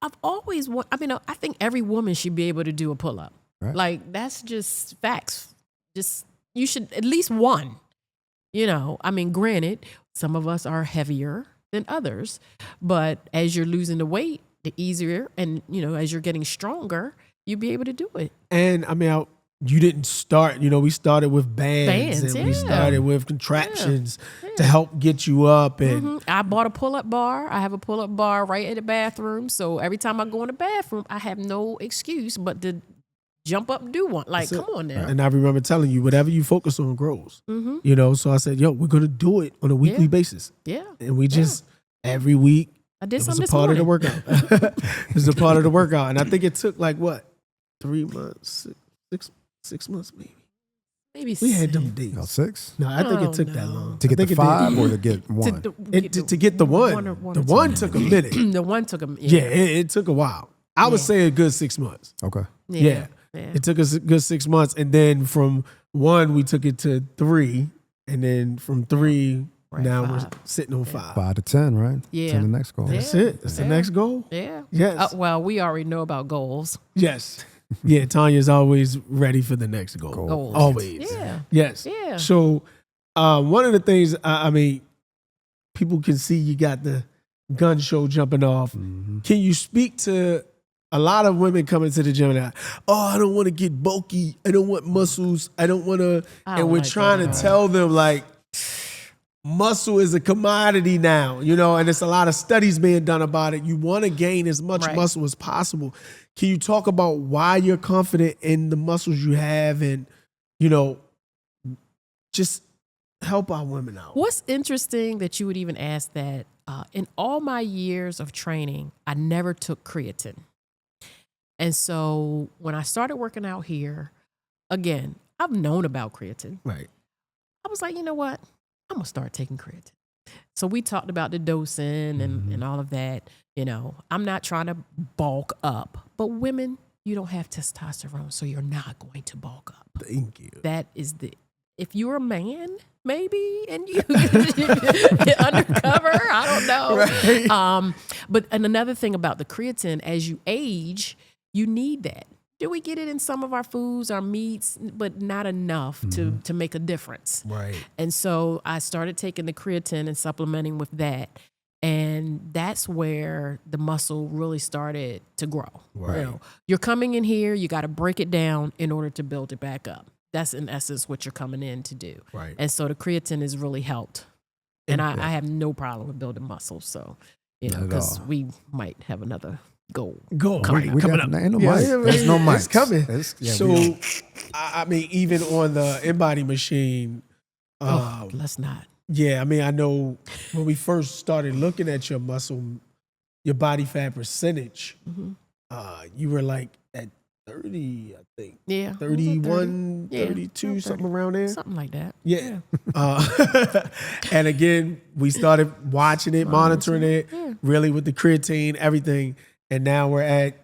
I've always I think every woman should be able to do a pull-up. Right. Like, that's just facts. Just, you should at least one. Granted, some of us are heavier than others, but as you're losing the weight, the easier, and as you're getting stronger, you'll be able to do it. And I mean, you didn't start. We started with bands and we yeah. started with contraptions to help get you up. And I bought a pull-up bar. I have a pull-up bar right in the bathroom. So every time I go in the bathroom, I have no excuse but to jump up and do one. Like, That's come it. on now. And I remember telling you, whatever you focus on grows. So I said, yo, we're gonna do it on a weekly Yeah. basis, Yeah. and we just every week. I did It some was a this part of the morning. workout. It was a part of the workout, and I think it took like what, 3 months, 6 months maybe. Maybe We had them six. days. 6? No, I think Oh, it took that no. long. To I get think the it 5 did. or to get 1? To get the one. or The two. one took a minute. The one took a Yeah, it took a while. I would Yeah. say a good 6 months. Okay. Yeah. It took us a good 6 months, and then from 1 we took it to 3, and then from 3 We're at now 5. we're sitting on 5. 5 to 10, right? Yeah. 10 the next goal. That's Yeah. it. That's the Yeah. next goal. Yeah. Yes. Well, we already know about goals. Yes. Yeah, Tanya's always ready for the next goal. Goals. Always. Yeah. Yes. Yeah. So, one of the things, I mean, people can see you got the gun show jumping off. Mm-hmm. Can you speak to a lot of women coming to the gym and I don't want to get bulky. I don't want muscles. I don't want to. I And we're like trying that. to tell them, like, muscle is a commodity now, and it's a lot of studies being done about it. You want to gain as much Right. muscle as possible. Can you talk about why you're confident in the muscles you have and, just help our women out? What's interesting that you would even ask that, in all my years of training, I never took creatine. And so when I started working out here, again, I've known about creatine. Right. I was like, you know what? I'm going to start taking creatine. So we talked about the dosing and all of that. I'm not trying to bulk up, but women, you don't have testosterone, so you're not going to bulk up. Thank you. That is if you're a man, maybe, and you get undercover, I don't know. Right. But another thing about the creatine, as you age, you need that. Do we get it in some of our foods, our meats, but not enough to make a difference. Right. And so I started taking the creatine and supplementing with that. And that's where the muscle really started to grow. Right. You're coming in here, you got to break it down in order to build it back up. That's in essence what you're coming in to do. Right. And so the creatine has really helped. And I have no problem with building muscle. So, Not at because all. we might have another Go. Right, We coming got, up. Ain't no Yeah, mic. yeah, There's no mic. It's coming. Yeah, So, we don't- I mean, even on the InBody machine, Let's not. yeah, I mean, I know when we first started looking at your muscle, your body fat percentage, you were like at 30, I think. Yeah. 31, 30. Yeah, 32, around something 30. around there. Something like that. Yeah. And again, we started watching it, monitoring it, really with the creatine, everything. And now we're at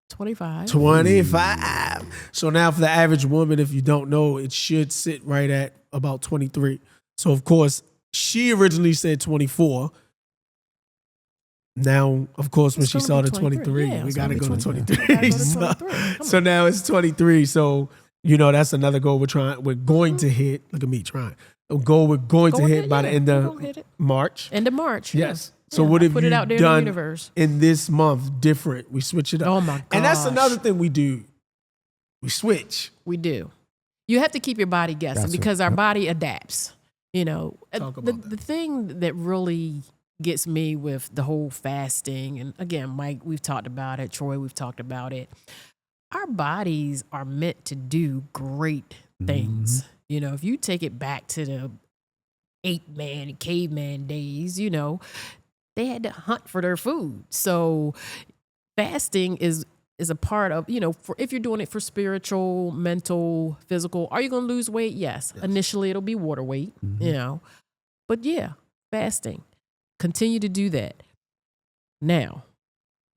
25. 25. So now for the average woman, if you don't know, it should sit right at about 23. So of course, she originally said 24. Now, of course, when It's she gonna saw be the 23, Yeah, we it's got to gonna go be to 23. 23. Gotta go to So, 23. Come so on. now it's 23. So, that's another goal we're going to hit. Look at me trying. A goal we're going to hit by the end We're gonna of hit it. March. End of March. Yes. Yeah. So Yeah, what I have put you it out there in the done universe. in this month different? We switch it up. Oh my gosh. And that's another thing we do. We switch. We do. You have to keep your body guessing That's it. because our body adapts. Talk about The thing that really gets me with the whole fasting, and again, Mike, we've talked about it. Troy, we've talked about it. Our bodies are meant to do great things. If you take it back to the ape-man and caveman days, they had to hunt for their food. So fasting is a part of, if you're doing it for spiritual, mental, physical, are you going to lose weight? Yes. Initially, it'll be water weight, But yeah, fasting. Continue to do that. Now,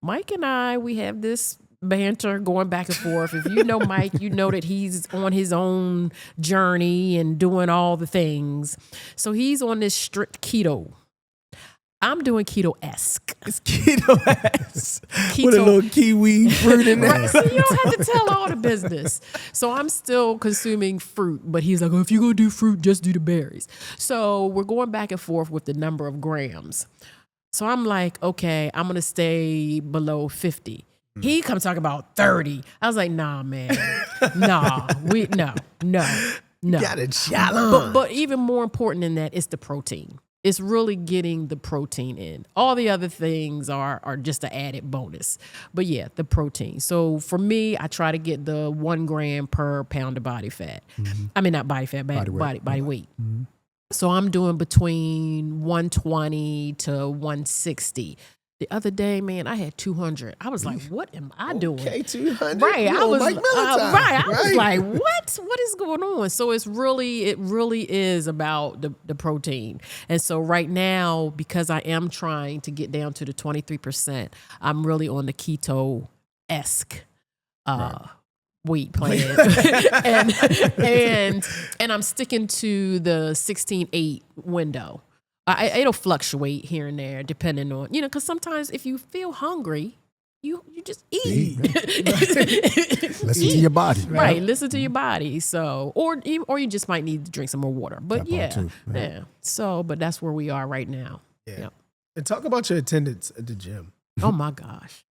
Mike and I, we have this banter going back and forth. If you know Mike, you know that he's on his own journey and doing all the things. So he's on this strict keto. I'm doing keto-esque. It's keto-esque. Keto. With a little kiwi fruit in there. Right, so you don't have to tell all the business. So I'm still consuming fruit, but he's like, if you're going to do fruit, just do the berries. So we're going back and forth with the number of grams. So I'm like, okay, I'm going to stay below 50. He comes talking about 30. I was like, nah, man. No. Got a challenge. But even more important than that is the protein. It's really getting the protein in. All the other things are just an added bonus. But yeah, the protein. So for me, I try to get the 1 gram per pound of body fat. I mean, not body fat, body weight. So I'm doing between 120 to 160. The other day, man, I had 200. I was like, what am I doing? Okay, 200. Right. You I on was Mike Miller time, right. I was like, what? What is going on? So it really is about the protein. And so right now, because I am trying to get down to the 23%, I'm really on the keto-esque weight plan. and I'm sticking to the 16-8 window. It'll fluctuate here and there depending on, because sometimes if you feel hungry, you just eat. Listen to your body. Right, listen to your body. So, or you just might need to drink some more water. But That part too. yeah. So, but that's where we are right now. Yeah. Yep. And talk about your attendance at the gym. Oh my gosh.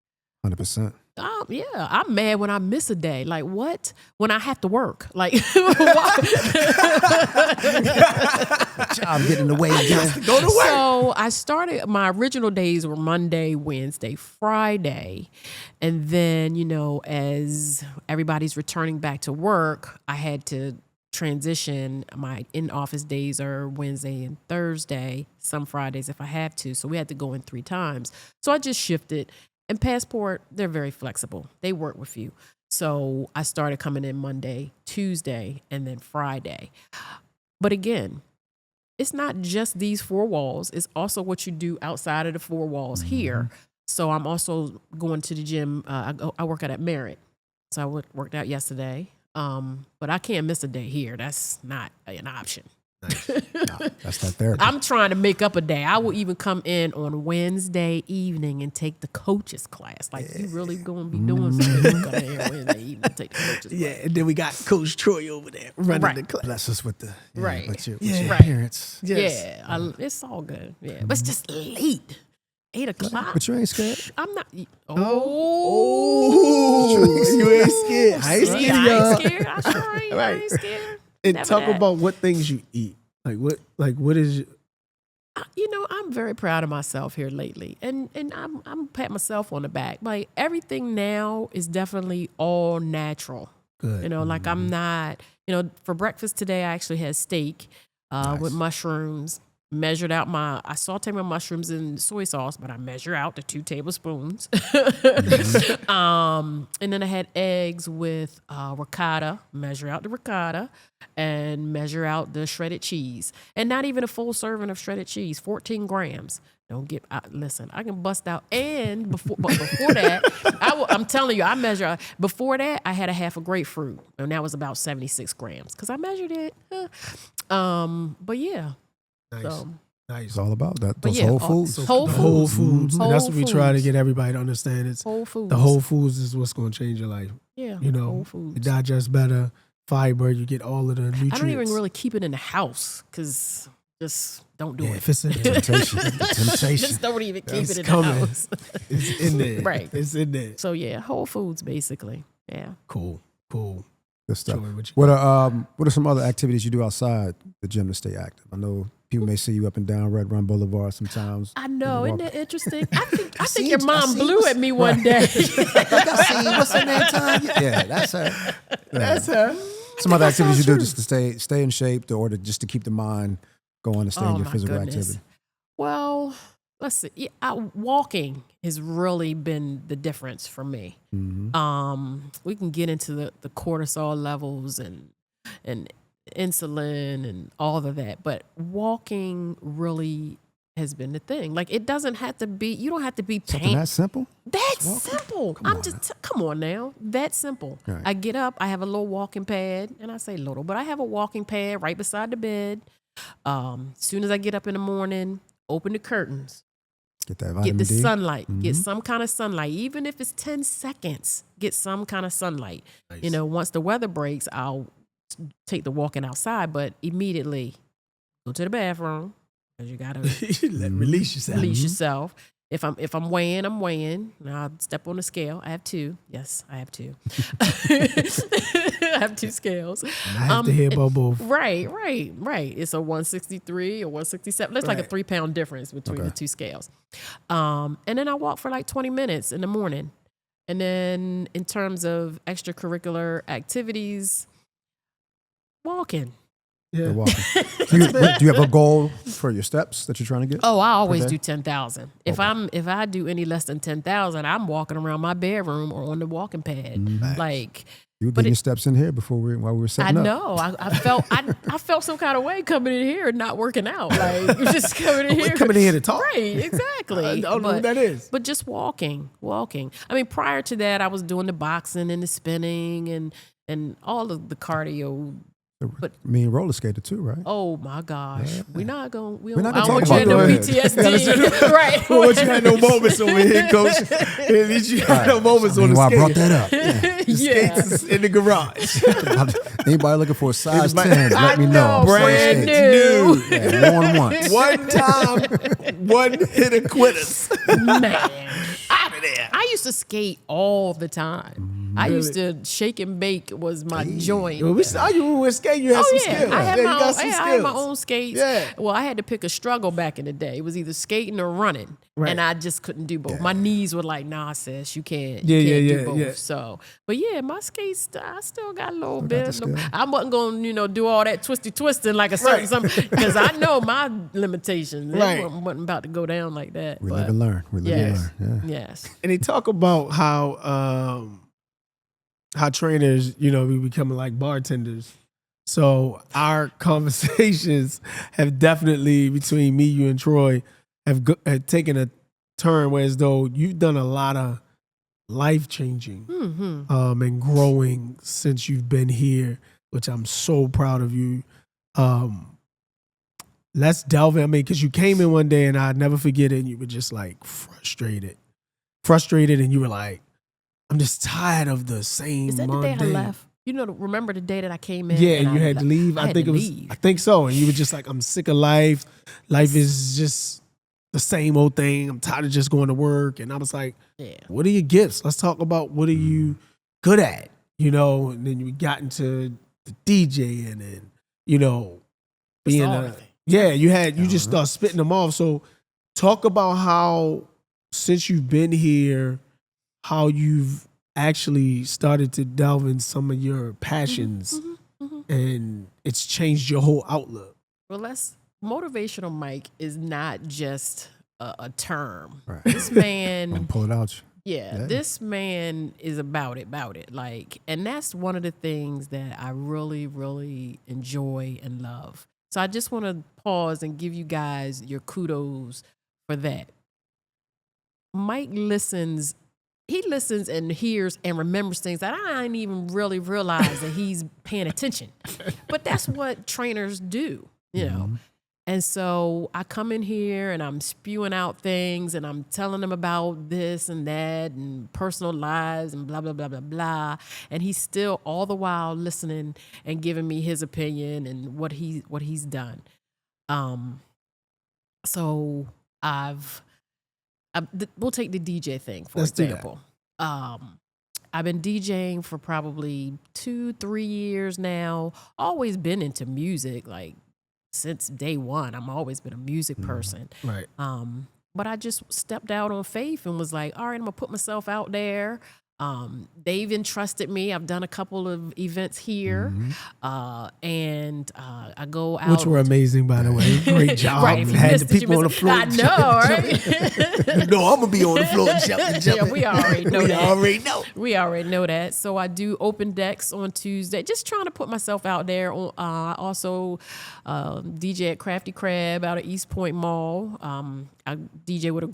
100%. Yeah, I'm mad when I miss a day. Like what? When I have to work. Like I'm getting in the way again. Go to work. So I started, my original days were Monday, Wednesday, Friday. And then, as everybody's returning back to work, I had to transition. My in-office days are Wednesday and Thursday, some Fridays if I have to. So we had to go in 3 times. So I just shifted. And Passport, they're very flexible. They work with you. So I started coming in Monday, Tuesday, and then Friday. But again, it's not just these 4 walls. It's also what you do outside of the 4 walls here. So I'm also going to the gym. I work out at Merit. So I worked out yesterday. But I can't miss a day here. That's not an option. That's that therapy. I'm trying to make up a day. I will even come in on Wednesday evening and take the coach's class. Like, you really going to be doing something? Come in here Wednesday evening and take the coach's Yeah, class. and then we got Coach Troy over there running the class. Bless us with the Right. with your Right. parents. Yes. Yeah, it's all good. Yeah, but it's just late. 8 o'clock. But you ain't scared. I'm not. Oh, you ain't scared. I ain't See, scared, I y'all. ain't scared. I sure ain't. I Right. ain't scared. And Never talk that. about what things you eat. Like what is I'm very proud of myself here lately, and I'm pat myself on the back. Like everything now is definitely all natural. Good. Like I'm not. For breakfast today, I actually had steak with mushrooms. Measured out I saute my mushrooms in soy sauce, but I measure out the 2 tablespoons. And then I had eggs with ricotta, measure out the ricotta, and measure out the shredded cheese. And not even a full serving of shredded cheese, 14 grams. Listen, I can bust out. And before that, I'm telling you, I measure. Before that, I had a half a grapefruit, and that was about 76 grams because I measured it. But yeah. Nice. So, Nice. It's all about that. But Those yeah, whole foods. Whole The whole foods. foods. Mhm. And that's what we Whole try to foods. get everybody to understand. It's Whole foods. the whole foods is what's going to change your life. Yeah. You Whole foods. digest better, fiber, you get all of the nutrients. I don't even really keep it in the house because just don't do it. If it's in there. Temptation. Temptation. Just don't even keep It's it in coming. the house. It's in there. Right. It's in there. So yeah, Whole Foods basically. Yeah. Cool. Good stuff. Joey, what you What are some other activities you do outside the gym to stay active? I know people may see you up and down Red Run Boulevard sometimes. I know, isn't that interesting? I think seen- your I mom seen blew what's- at me one day. I see. What's her name, Tonya? Yeah, that's her. That's her. Some other That's so activities you do true. just to stay in shape, just to keep the mind going and stay in your my physical goodness. activity. Well, let's see. Yeah, walking has really been the difference for me. We can get into the cortisol levels and insulin and all of that, but walking really has been the thing. Like it doesn't have to be. You don't have to be Something that simple? That's walking? simple. Come on now. That's simple. Right. I get up, I have a little walking pad, and I say little, but I have a walking pad right beside the bed. As soon as I get up in the morning, open the curtains, Get that get vitamin the D. sunlight, get some kind of sunlight, even if it's 10 seconds, get some kind of sunlight. Nice. Once the weather breaks, I'll take the walking outside, but immediately go to the bathroom because you got to Release yourself. release yourself. If I'm weighing, I'm weighing. And I'll step on the scale. I have 2. Yes, I have 2. I have 2 scales. I have to hear about both. Right. It's a 163 or 167. That's like a Right. 3-pound difference between the 2 scales. And then I walk for like 20 minutes in the morning. And then in terms of extracurricular activities, walking. Yeah. Walking. Do you have a goal for your steps that you're trying to get? Oh, I always day? do 10,000. If I do any less than 10,000, I'm walking around my bedroom or on the walking pad. Like You were but getting it- your steps in here while we were I setting up. know. I felt some kind of way coming in here and not working out. Like just coming in We're here. coming in here to talk. Right, exactly. I don't know who that is. But just walking. I mean, prior to that, I was doing the boxing and the spinning and all of the cardio. But I mean, roller skater too, right? oh my gosh, we're not gonna not gonna I don't talk want you to about have no that. PTSD. Right. Well, you had no moments over here, Coach. At least you had no moments on the Why I brought skate. that up. Yeah. Yeah. Skates is in the garage. Anybody looking for a size Anybody- 10, let me know. know, Brand new. new. Yeah, worn once. One time, one hitter quitters. Man. Out of there. I used to skate all the time. I used to shake and bake was my joint. Well, we saw you when we were skating. You had some skills. I had you my got own, some I skills. had my own skates. Yeah. Well, I had to pick a struggle back in the day. It was either skating or running, Right. and I just couldn't do both. My knees were like, "Nah, sis, you can't. Yeah, You can't yeah, do yeah, both." yeah. So, but yeah, my skates, I still got a little got bit. the skill. I wasn't gonna, do all that twisting like a certain Right. something because I know my limitations. Right. It wasn't about to go down like that. We but live and learn. We live yes, and learn. Yeah. yes. And they talk about how trainers, we becoming like bartenders. So our conversations have definitely between me, you, and Troy have taken a turn where as though you've done a lot of life changing and growing since you've been here, which I'm so proud of you. Let's delve in. I mean, because you came in one day and I'd never forget it, and you were just like frustrated, and you were like, I'm just tired of the same Is that the day I mundane. left? Remember the day that I came in? Yeah, and you had to leave. I think to it was. leave. I think so. And you were just like, I'm sick of life. Life is just the same old thing. I'm tired of just going to work. And I was like, Yeah. what are your gifts? Let's talk about what are you good at? And then you got into the DJing and being all a everything. Yeah, you just start spitting them off. So talk about how, since you've been here, how you've actually started to delve in some of your passions and it's changed your whole outlook. Well, motivational Mike is not just a term. Right. This man, And pull it out. yeah, this man is about it. Like, and that's one of the things that I really, really enjoy and love. So I just want to pause and give you guys your kudos for that. Mike listens. He listens and hears and remembers things that I didn't even really realize that he's paying attention. But that's what trainers do, you know. And so I come in here and I'm spewing out things and I'm telling them about this and that and personal lives and blah, blah, blah, blah, blah. And he's still all the while listening and giving me his opinion and what he's done. So we'll take the DJ thing, for example. I've been DJing for probably 2-3 years now. Always been into music, like since day one. I'm always been a music person. Right. But I just stepped out on faith and was like, all right, I'm gonna put myself out there. They've entrusted me. I've done a couple of events here, and I go out. Which were amazing, by the way. Great job. Right, if you Had missed the it, you people on the missed it. floor. I know, right? You know, I'm gonna be on the floor jumping. Yeah, we already know that. already know. We already know that. So I do open decks on Tuesday, just trying to put myself out there. I also DJ at Crafty Crab out of East Point Mall. I DJ with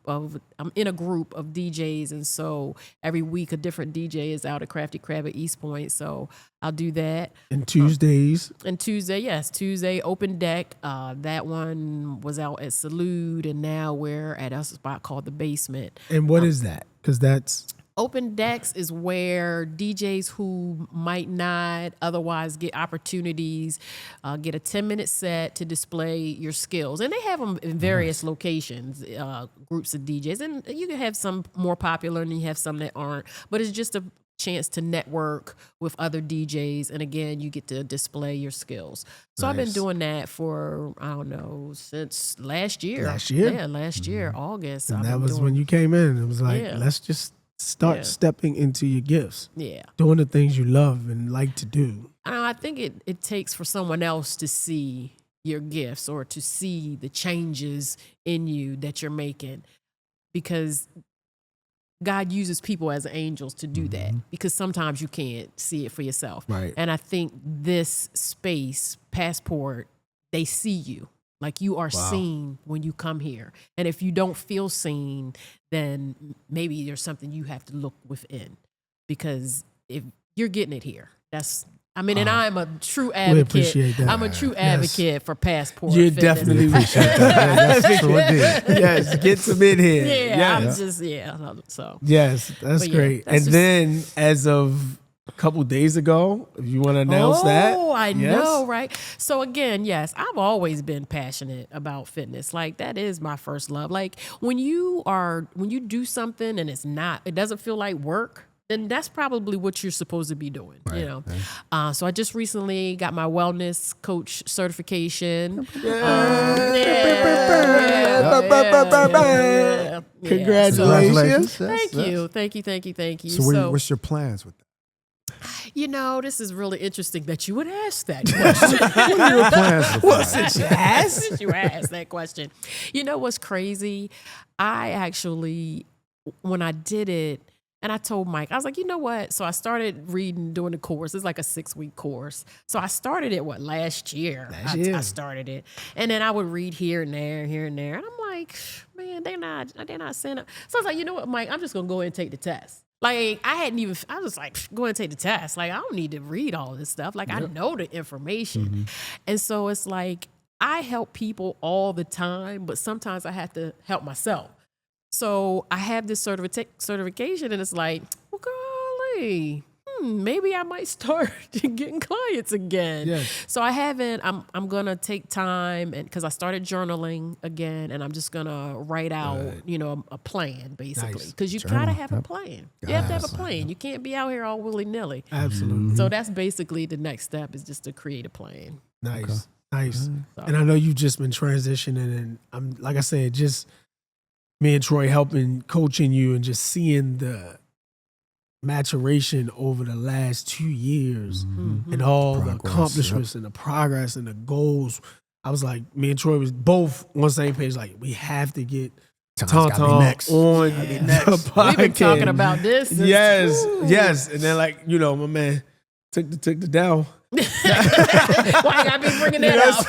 I'm in a group of DJs, and so every week a different DJ is out at Crafty Crab at East Point. So I'll do that. And Tuesdays. And Tuesday open deck. That one was out at Salute, and now we're at a spot called the Basement. And what is that? Because that's Open decks is where DJs who might not otherwise get opportunities get a 10-minute set to display your skills. And they have them in various locations, groups of DJs. And you can have some more popular and you have some that aren't. But it's just a chance to network with other DJs. And again, you get to display your skills. So I've been doing that for, I don't know, since last year. Last year? Yeah, last year, August. and that was when you came in. It was like, Yeah. let's just start stepping into your gifts. Yeah. Doing the things you love and like to do. I think it takes for someone else to see your gifts or to see the changes in you that you're making, because God uses people as angels to do that, because sometimes you can't see it for yourself. Right. And I think this space, Passport, they see you. Like you are seen when you come here. And if you don't feel seen, then maybe there's something you have to look within, because if you're getting it here, and I'm a true advocate. appreciate that. I'm a true advocate for Passport. You Fitness. definitely appreciate that. That's true indeed. Yes, get some in here. Yeah, I'm Yes. just so. Yes, that's But yeah, great. that's And just- then as of a couple days ago, if you want to announce that. Oh, I yes? know, right? So again, yes, I've always been passionate about fitness. Like that is my first love. Like when you do something and it doesn't feel like work, then that's probably what you're supposed to be doing, you know? So I just recently got my wellness coach certification. Congratulations. Thank you. So what's your plans with that? You know, this is really interesting that you would ask that question. What are your plans with that? Since you asked that question. You know what's crazy? I actually, when I did it, and I told Mike, I was like, you know what? So I started doing the course. It's like a 6-week course. So I started it, last year? I started it. And then I would read here and there. And I'm like, man, they're not saying it. So I was like, you know what, Mike? I'm just going to go ahead and take the test. Like, I was like, go ahead and take the test. Like, I don't need to read all this stuff. Like, I know the information. And so it's like, I help people all the time, but sometimes I have to help myself. So I have this certification, and it's like, well, golly, maybe I might start getting clients again. Yes. So I haven't. I'm gonna take time, and because I started journaling again, and I'm just gonna write out, a plan basically. Nice. Because you gotta have a plan. You have to have a plan. You can't be out here all willy nilly. Absolutely. So that's basically the next step, is just to create a plan. Nice. Nice. So, And I know you've just been transitioning, and I'm like I said, just me and Troy helping, coaching you, and just seeing the maturation over the last 2 years and all the Progress, accomplishments and the progress and the goals. I was like, me and Troy was both on the same page. Like, we have to get Time's gotta be Tom next. on Yeah. the podcast. we've been talking about this. Since, Yes, Woo. yes. And then, like, you know, my man took the down. Why I gotta be bringing that up?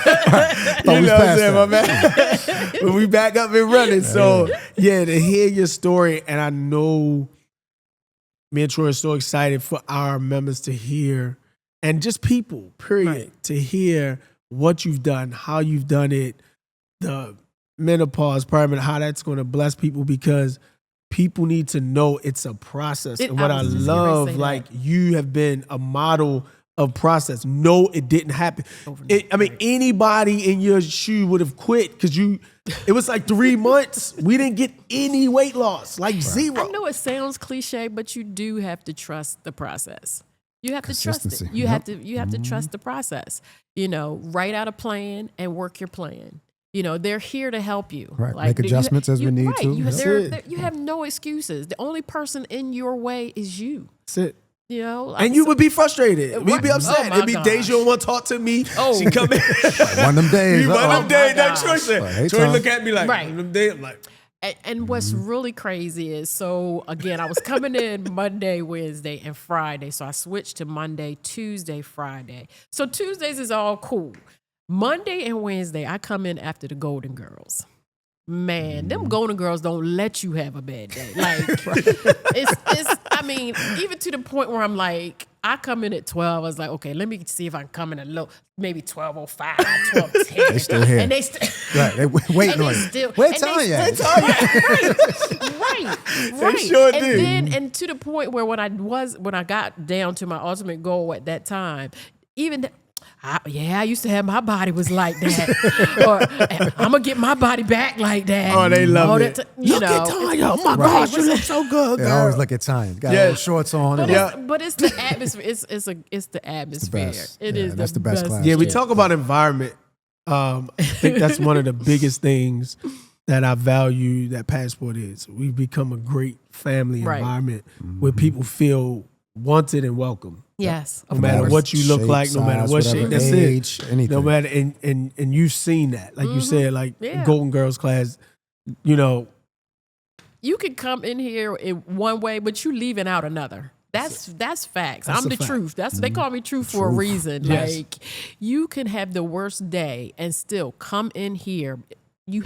Thought You we know what I'm passed saying, my that. man? But we back up and running. So, yeah, to hear your story, and I know me and Troy are so excited for our members to hear, and just people, period, Right. to hear what you've done, how you've done it, the menopause, perimenopause, how that's going to bless people, because people need to know it's a process. And what I was just gonna love, say like, that. you have been a model of process. No, it didn't happen. Overnight, I mean, right. anybody in your shoe would have quit because it was like 3 months. We didn't get any weight loss, like zero. I know it sounds cliche, but you do have to trust the process. You have to trust it. Consistency. You Yep. have to trust the process. You know, write out a plan and work your plan. You know, they're here to help you. Right. Make adjustments as we need right, to. You, Yep. That's it. you have no excuses. The only person in your way is you. That's it. You know, And you would be frustrated. We'd be Right. upset. Oh, my It'd be days gosh. you don't want to talk to me. Oh. She come in. One of them days. One of them days, my that gosh. Troy said. Like, hey, Troy Tom. look at me like, Right. one of them days, I'm like, And what's really crazy is, so again, I was coming in Monday, Wednesday, and Friday. So I switched to Monday, Tuesday, Friday. So Tuesdays is all cool. Monday and Wednesday, I come in after the Golden Girls. Man, them Golden Girls don't let you have a bad day. Like, I mean, even to the point where I'm like, I come in at 12. I was like, okay, let me see if I can come in at low, maybe 12:05, 12:10. They still here. And they still. Right. They waiting And on they you. still, Where and they Tonya still- at? right. sure and do. then, and to the point where when I got down to my ultimate goal at that time, even I used to have my body was like that, or I'm gonna get my body back like that. Oh, they love All it. that you Look know, at Tonya. Oh my Right. gosh, you look so good, They girl. always look at time. Got Yeah. little shorts on. But, and Yeah. it's the atmosphere. It's the atmosphere. best. It Yeah, is that's the best class. Yeah, we shit. talk about environment. I think that's one of the biggest things that I value that Passport is. We've become a great family Right. environment where people feel wanted and welcome. Yes, No of matter course. what you look Shape, like, no matter size, what whatever, shape, that's age, it. anything. No matter, and you've seen that. Like you said, like Yeah. Golden Girls class, you know, You could come in here in one way, but you leaving out another. That's facts. That's I'm a the fact. truth. They call me truth for a Truth. reason. Yes. Like, you can have the worst day and still come in here. You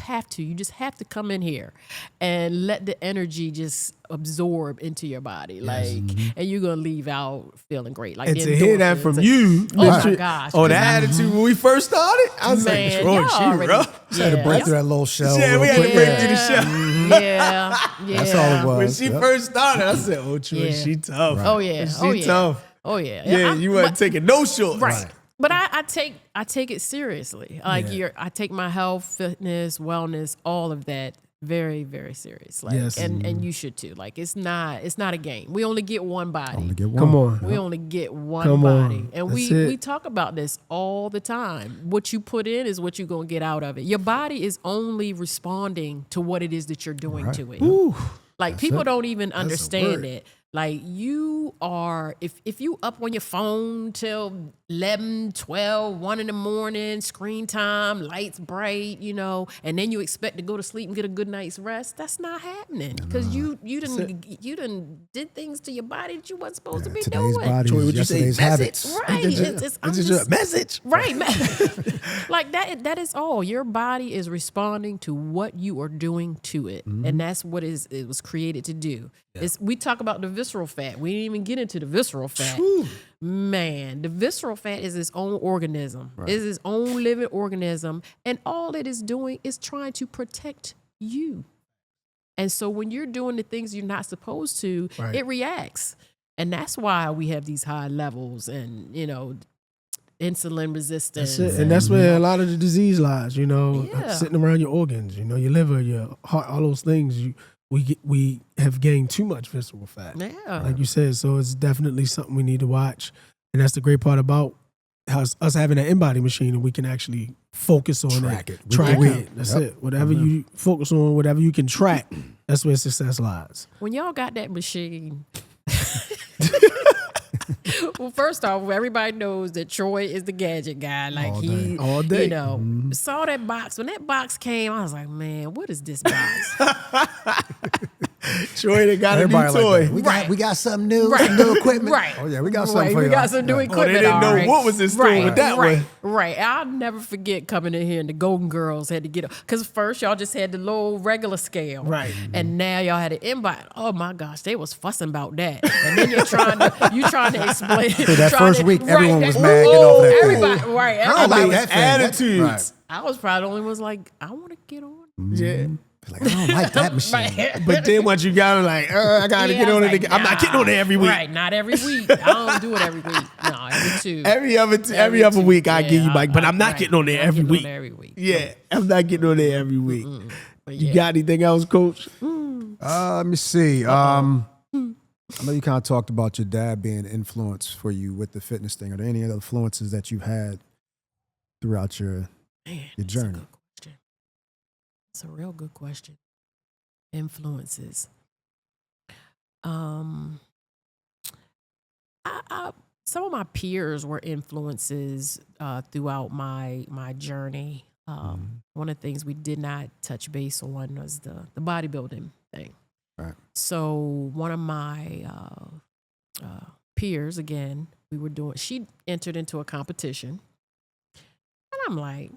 just have to come in here and let the energy just absorb into your body. Like, and you're gonna leave out feeling great. Like, and the to hear that endorphins from and- you, Oh my Mr. gosh, oh, the 'cause I- attitude when we first started, I was Man, like, Troy, y'all she already- rough. Just had to break Yeah. through that little shell. Yeah, real we had to quick. break through the shell. Yeah, yeah. That's all it was. When she Yep. first started, I said, "Oh, Troy, Yeah. she tough. Oh yeah, she oh yeah, tough. oh yeah. Yeah, I'm- you weren't but- taking no shorts. Right. But I take it seriously. Like, I take my health, fitness, wellness, all of that very, very serious. Like, Yes. and you should too. Like, it's not a game. We only get one body. Only get one. Come on. We only get one Come on. body. And That's we it. talk about this all the time. What you put in is what you're going to get out of it. Your body is only responding to what it is that you're doing to it. Like, people don't even understand word. it. Like, you are, if you up on your phone till 11, 12, 1 in the morning, screen time, lights bright, you know, and then you expect to go to sleep and get a good night's rest, that's not happening. Because you done did things to your body that you wasn't supposed to be Today's doing. body Troy, is would you say yesterday's message? habits. Right. I'm This is just- a message. Right, man. Like that is all. Your body is responding to what you are doing to it. And that's what it was created to do. We talk about the visceral fat. We didn't even get into the visceral fat. Man, the visceral fat is its own organism. It is its own living organism. And all it is doing is trying to protect you. And so when you're doing the things you're not supposed to, Right. it reacts. And that's why we have these high levels and, you know, insulin resistance. That's it. And that's where a lot of the disease lies, you know, Yeah. sitting around your organs, you know, your liver, your heart, all those things. We have gained too much visceral fat. Yeah. Like you said, so it's definitely something we need to watch. And that's the great part about us having an in-body machine, and we can actually focus on Track it. it. Track Yeah. it. That's Yep. it. Whatever you focus on, whatever you can track, that's where success lies. When y'all got that machine, well, first off, everybody knows that Troy is the gadget guy. Like All he, day. All day. you know, saw that box. When that box came, I was like, man, what is this box? Troy done got Everybody a new like toy. that. We got something new, Right. some new equipment. Right. Oh yeah, we got something Right, for we you. got some new equipment. they didn't know all right. what was in store right, with that right, one. Right. I'll never forget coming in here and the Golden Girls had to get because first y'all just had the low regular scale. Right. And now y'all had an invite. Oh my gosh, they was fussing about that. And then you're trying to explain. that trying first to- week, right, everyone that- was mad getting off that thing. Everybody, right. I don't Everybody like was- that thing. attitudes. Right. I was probably the only one was like, I want to get on. Yeah. Like, I don't like that machine. Right. But then once you got it, like, I gotta Yeah, get I on was it like, again. I'm not getting on it every week. Right, not every week. I don't do it every week. No, every two. Every other two. week I give you Yeah, Mike, but I'm not right. getting on there I'm every getting on week. there every week. Yeah, I'm not getting on there every week. But You yeah. got anything else, Coach? Let me see. I know you kind of talked about your dad being an influence for you with the fitness thing. Are there any other influences that you've had throughout your Man, your that's journey? a good question. That's a real good question. Influences. Some of my peers were influences throughout my journey. One of the things we did not touch base on was the bodybuilding thing. Right. So one of my peers, again, she entered into a competition. And I'm like,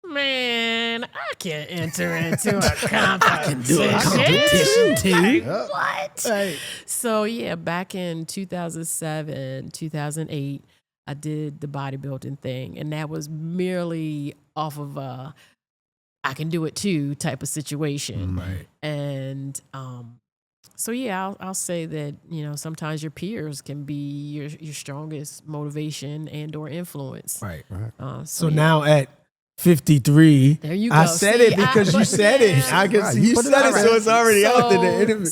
man, I can enter into a competition. too. What? Right. So yeah, back in 2007, 2008, I did the bodybuilding thing, and that was merely off of a I can do it too type of situation. Right. And so yeah, I'll say that, you know, sometimes your peers can be your strongest motivation and or influence. Right. So So yeah. now at 53, There you I go. said See, it because you but said it. yeah. I can Right, see you you put it said out it, there. so it's already out there. The interview.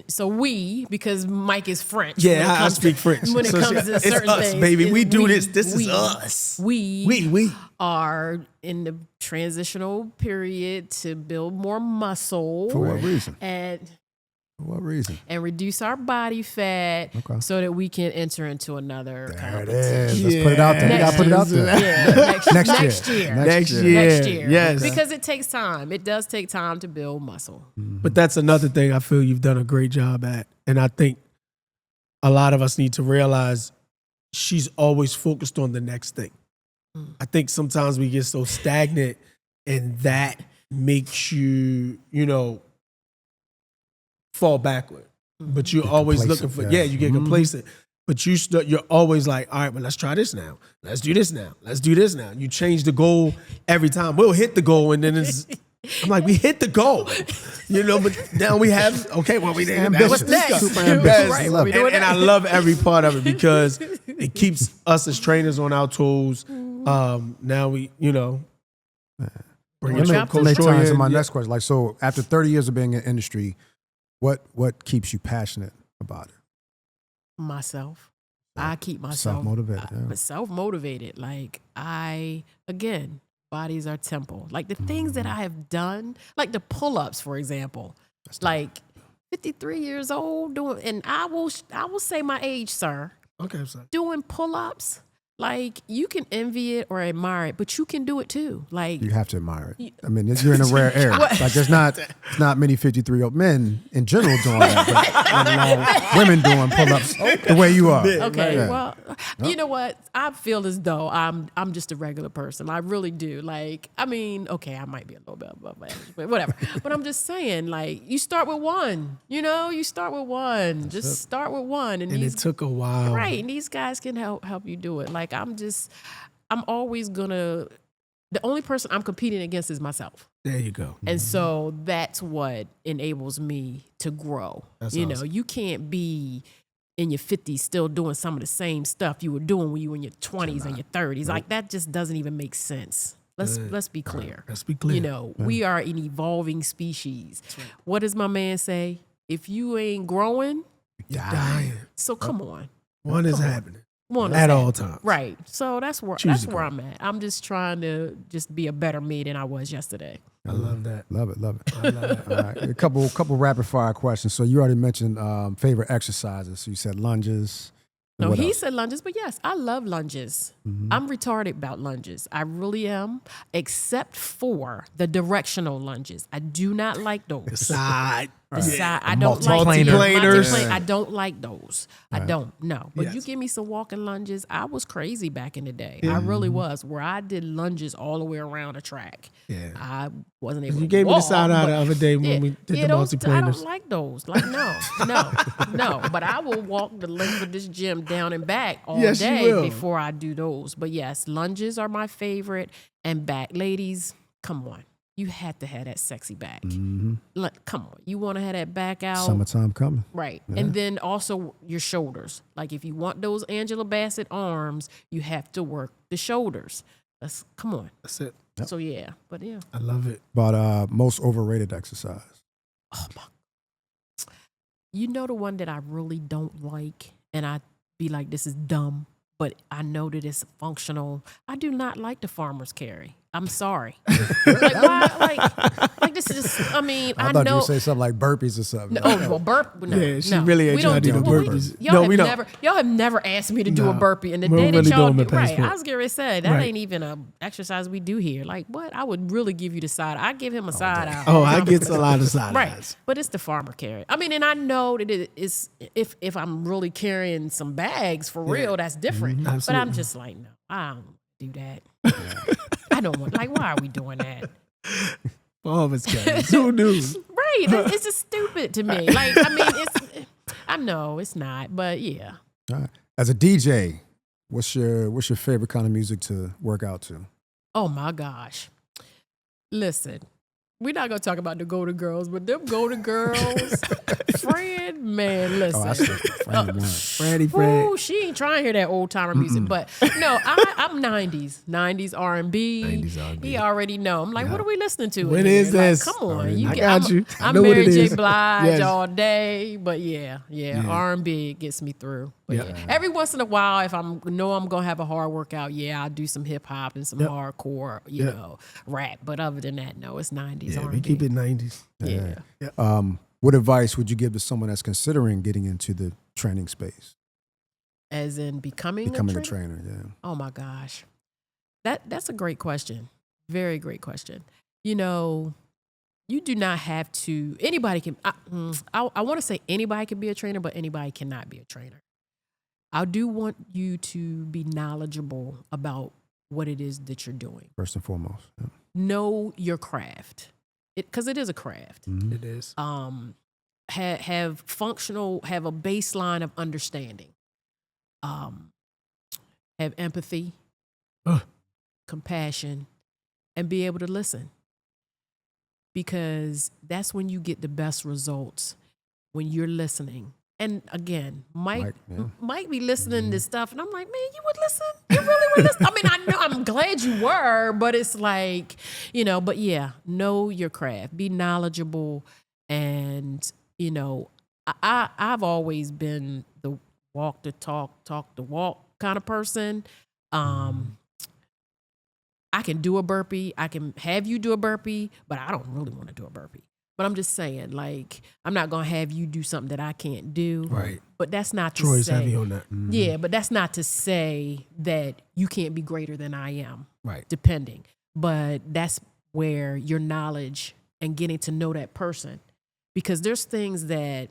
So we, because Mike is French. when it Yeah, I comes speak to- French. When it So comes to it's certain us, things, baby. is We do this. This is we- us. We We. are in the transitional period to build more muscle For what reason? and For what reason? reduce our body fat Okay. so that we can enter into another There it competition. is. Let's put it out there. We got to put it out there. Yeah, Next year. next year. Next year. Next year. Yes. Because it takes time. It does take time to build muscle. But that's another thing I feel you've done a great job at. And I think a lot of us need to realize she's always focused on the next thing. I think sometimes we get so stagnant, and that makes you, fall backward. But you're always looking complacent, for, yeah. you get complacent. But you're always like, all right, well, let's try this now. Let's do this now. Let's do this now. You change the goal every time. We'll hit the goal, and then I'm like, we hit the goal, but now we have, okay, well, we didn't. Ambitious. What's next? Super Yes. ambitious. Right, Love we it. doing And I love every part of it because it keeps us as trainers on our toes. Now we, bring Well, it drop to the Make Coach time Toya. to my and- next question. Like, so after 30 years of being in the industry, what keeps you passionate about it? Myself. I keep myself Self-motivated, yeah. self-motivated. Like again, bodies are temple. Like the things that I have done, like the pull-ups, for example. Like 53 years old doing, and I will say my age, sir. Okay, so Doing pull-ups, like you can envy it or admire it, but you can do it too. Like You have to admire it. I mean, you're in a rare area. Like, there's not many 53-year-old men in general doing that, but let alone women doing pull-ups the way you are. okay, Yeah. well, you know what? I feel as though I'm just a regular person. I really do. Like, I mean, okay, I might be a little bit above average, but whatever. But I'm just saying, like, you start with one. You start with one. Just start with one, and and these it took a while. right, and these guys can help you do it. Like, I'm always gonna. The only person I'm competing against is myself. There you go. And so that's what enables me to grow. That's you know, awesome. you can't be in your 50s still doing some of the same stuff you were doing when you were in your 20s and your 30s. Like that just doesn't even make sense. Let's be clear. Let's be clear. You know, we are an evolving species. What does my man say? If you ain't growing, You're dying. so come on. One is happening. At all times. Right. So that's where Choose to I'm at. I'm just trying to just be a better me than I was yesterday. I love that. Love it. I love it. All right, a couple rapid fire questions. So you already mentioned favorite exercises. So you said lunges. No, What he else? said lunges, but yes, I love lunges. I'm retarded about lunges. I really am, except for the directional lunges. I do not like those. Side. The side, I don't like Multiplaners. I don't like those. I don't. No. But you Yes. give me some walking lunges. I was crazy back in the day. I really was. Where I did lunges all the way around a track. Yeah. I wasn't able. You to gave me the walk, side eye but- the other day when we did the those, I multiplaners. don't like those. Like no. But I will walk the length of this gym down and back all Yes, you day will. before I do those. But yes, lunges are my favorite. And back, ladies, come on. You had to have that sexy back. Like, come on. You want to have that back out. Summertime coming. Right. And then also your shoulders. Like if you want those Angela Bassett arms, you have to work the shoulders. Come on. That's it. So yeah. But yeah. I love it. But most overrated exercise. Oh my. You know the one that I really don't like, and I be like, this is dumb, but I know that it's functional. I do not like the farmer's carry. I'm sorry. Like why? Like this is just. I mean, I I thought you know. would say something like burpees or something. No, oh, well, burp. No, Yeah, she no. really ain't We trying don't to do well, the burpees. y'all No, have we don't. never, y'all have never asked me to do a No. burpee, and the We day don't that really y'all do 'em do, at right, Passport. I was getting ready to say that Right. ain't even a exercise we do here. Like what? I would really give you the side. I give him a side eye. Oh, I get a lot of side Right, eyes. but it's the farmer carry. I mean, and I know that it is if I'm really carrying some bags for real, that's different. But I'm absolutely. just like, no, I don't do that. I don't want. Like, why are we doing that? All of us guys. Who knew? Right, it's just stupid to me. Like, I mean, I know it's not, but yeah. All right. As a DJ, what's your favorite kind of music to work out to? Oh my gosh. Listen, we're not gonna talk about the Golden Girls, but them Golden Girls, Fred, man, listen. Oh, that's the Fran one. Freddie Fred. Ooh, she ain't trying to hear that old timer music, but no, I'm 90s R&B. 90s R&B. He already know. I'm like, what are we listening to? What in is here? Like, this? come on, I get- got I'm, you. I I'm know what Mary it J. is. Blige Yes. all day, but yeah, R&B gets me through. But Yeah. yeah. Every once in a while, if I'm gonna have a hard workout, I'll do some hip hop and some Yep. hardcore, you Yep. know, rap. But other than that, no, it's 90s Yeah, R&B. we keep it 90s. Yeah. What advice would you give to someone that's considering getting into the training space? As in becoming Becoming a a trainer? trainer, yeah. Oh my gosh. That's a great question. Very great question. You know, you do not have to, anybody can, I want to say anybody can be a trainer, but anybody cannot be a trainer. I do want you to be knowledgeable about what it is that you're doing. First and foremost. Yeah. Know your craft. Because it is a craft. Mhm. It is. Have a baseline of understanding. Have empathy, compassion, and be able to listen. Because that's when you get the best results, when you're listening. And again, Mike be listening to stuff, and I'm like, man, you would listen? You really would listen? I mean, I know, I'm glad you were, but it's like, you know, but yeah, know your craft, be knowledgeable, and, you know, I've always been the walk the talk, talk the walk kind of person. I can do a burpee. I can have you do a burpee, but I don't really want to do a burpee. But I'm just saying, like, I'm not going to have you do something that I can't do. Right. But that's not to Troy's say. heavy on that. Yeah, but that's not to say that you can't be greater than I am. Right. Depending. But that's where your knowledge and getting to know that person. Because there's things that,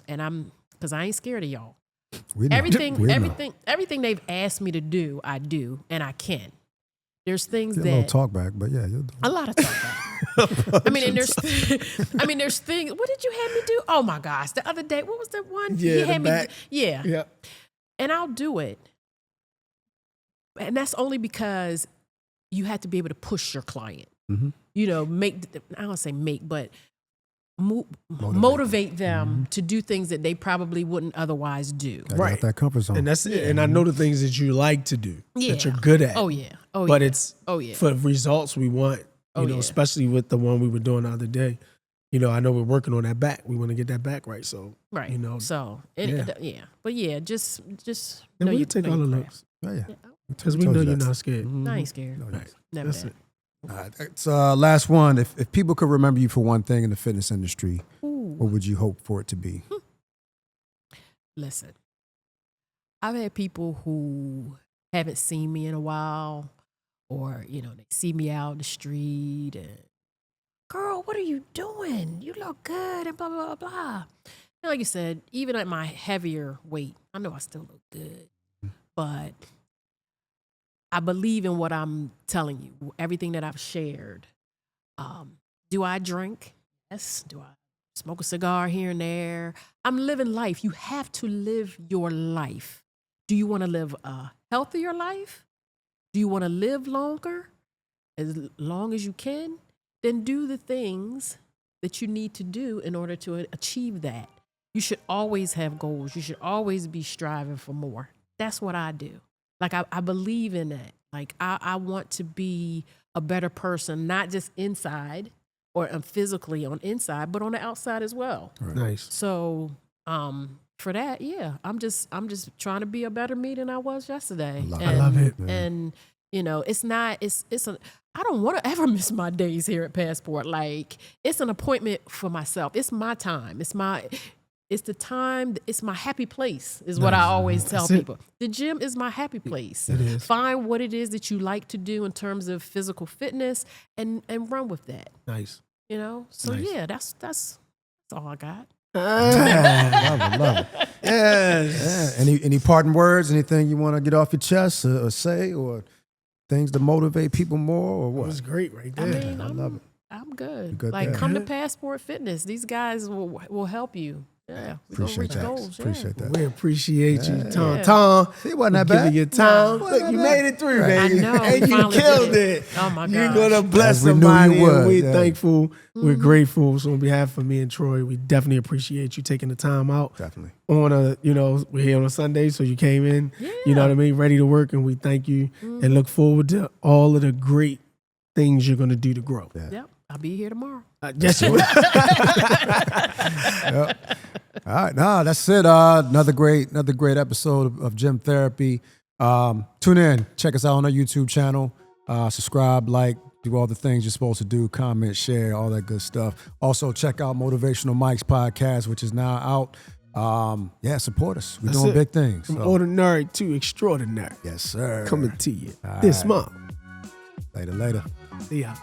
because I ain't scared of y'all. We know. We know. Everything they've asked me to do, I do, and I can. There's things Get a little that talk back, but yeah, you'll do it. a lot of talk back. I mean, and there's things. What did you have me do? Oh my gosh, the other day, what was that one? Yeah, you the had back. Yeah, Yeah. and I'll do it. And that's only because you have to be able to push your client. Mhm. You know, I don't say make, but motivate them to do things that they probably wouldn't otherwise do. Gotta get Right. out that comfort zone. And that's it. And I know the things that you like to do, Yeah. that you're good at. Oh yeah. Oh But yeah. it's Oh yeah. for results we want, you Oh, know, yeah. especially with the one we were doing the other day. I know we're working on that back. We want to get that back right. So, Right. you know, So but just and know we'll you take know all the your looks Yeah. because we Told know you you're that. not scared. craft. I ain't scared. No, Right. Never That's that. it. All right. It's last one. If people could remember you for one thing in the fitness industry, Ooh. what would you hope for it to be? Listen, I've had people who haven't seen me in a while, or they see me out in the street and, girl, what are you doing? You look good and blah blah blah blah. And like you said, even at my heavier weight, I know I still look good, but I believe in what I'm telling you. Everything that I've shared. Do I drink? Yes. Do I smoke a cigar here and there? I'm living life. You have to live your life. Do you want to live a healthier life? Do you want to live longer? As long as you can, then do the things that you need to do in order to achieve that. You should always have goals. You should always be striving for more. That's what I do. Like, I believe in that. Like, I want to be a better person, not just inside or physically on inside, but on the outside as well. Right. Nice. So, for that, I'm just trying to be a better me than I was yesterday. I love it. And I don't want to ever miss my days here at Passport. Like, it's an appointment for myself. It's my time. It's the time. It's my happy place is what I always tell That's it. people. The gym is my happy place. It is. Find what it is that you like to do in terms of physical fitness and run with that. Nice. So Nice. yeah, that's all I got. Love it. Yes. Yeah. Any parting words? Anything you want to get off your chest or say, or things to motivate people more, or It what? was great right I there. mean, I love it. I'm good. You good Like, there? come to Passport Fitness. These guys will help you. Yeah, we gonna Appreciate reach that. goals. Appreciate that. We appreciate you, Tom. Yeah. Tom, See, it wasn't that giving bad. your time. No. Look, you made it through, Right. baby. I know, And we you finally killed did it. it. Oh my You're gosh. gonna bless As we knew you somebody. would, And we're yeah. thankful. We're grateful. So on behalf of me and Troy, we definitely appreciate you taking the time out Definitely. we're here on a Sunday, so you came in, you know what I mean, ready to work, and we thank you and look forward to all of the great things you're gonna do to grow. Yep, I'll be here tomorrow. Yes, you will. Yep. All right, that's it. Another great episode of Gym Therapy. Tune in, check us out on our YouTube channel. Subscribe, like, do all the things you're supposed to do. Comment, share, all that good stuff. Also, check out Motivational Mike's podcast, which is now out. Support us. We're That's doing it. big things. From So. ordinary to extraordinary. Yes, sir. Coming to you All this right. month. Later. See ya.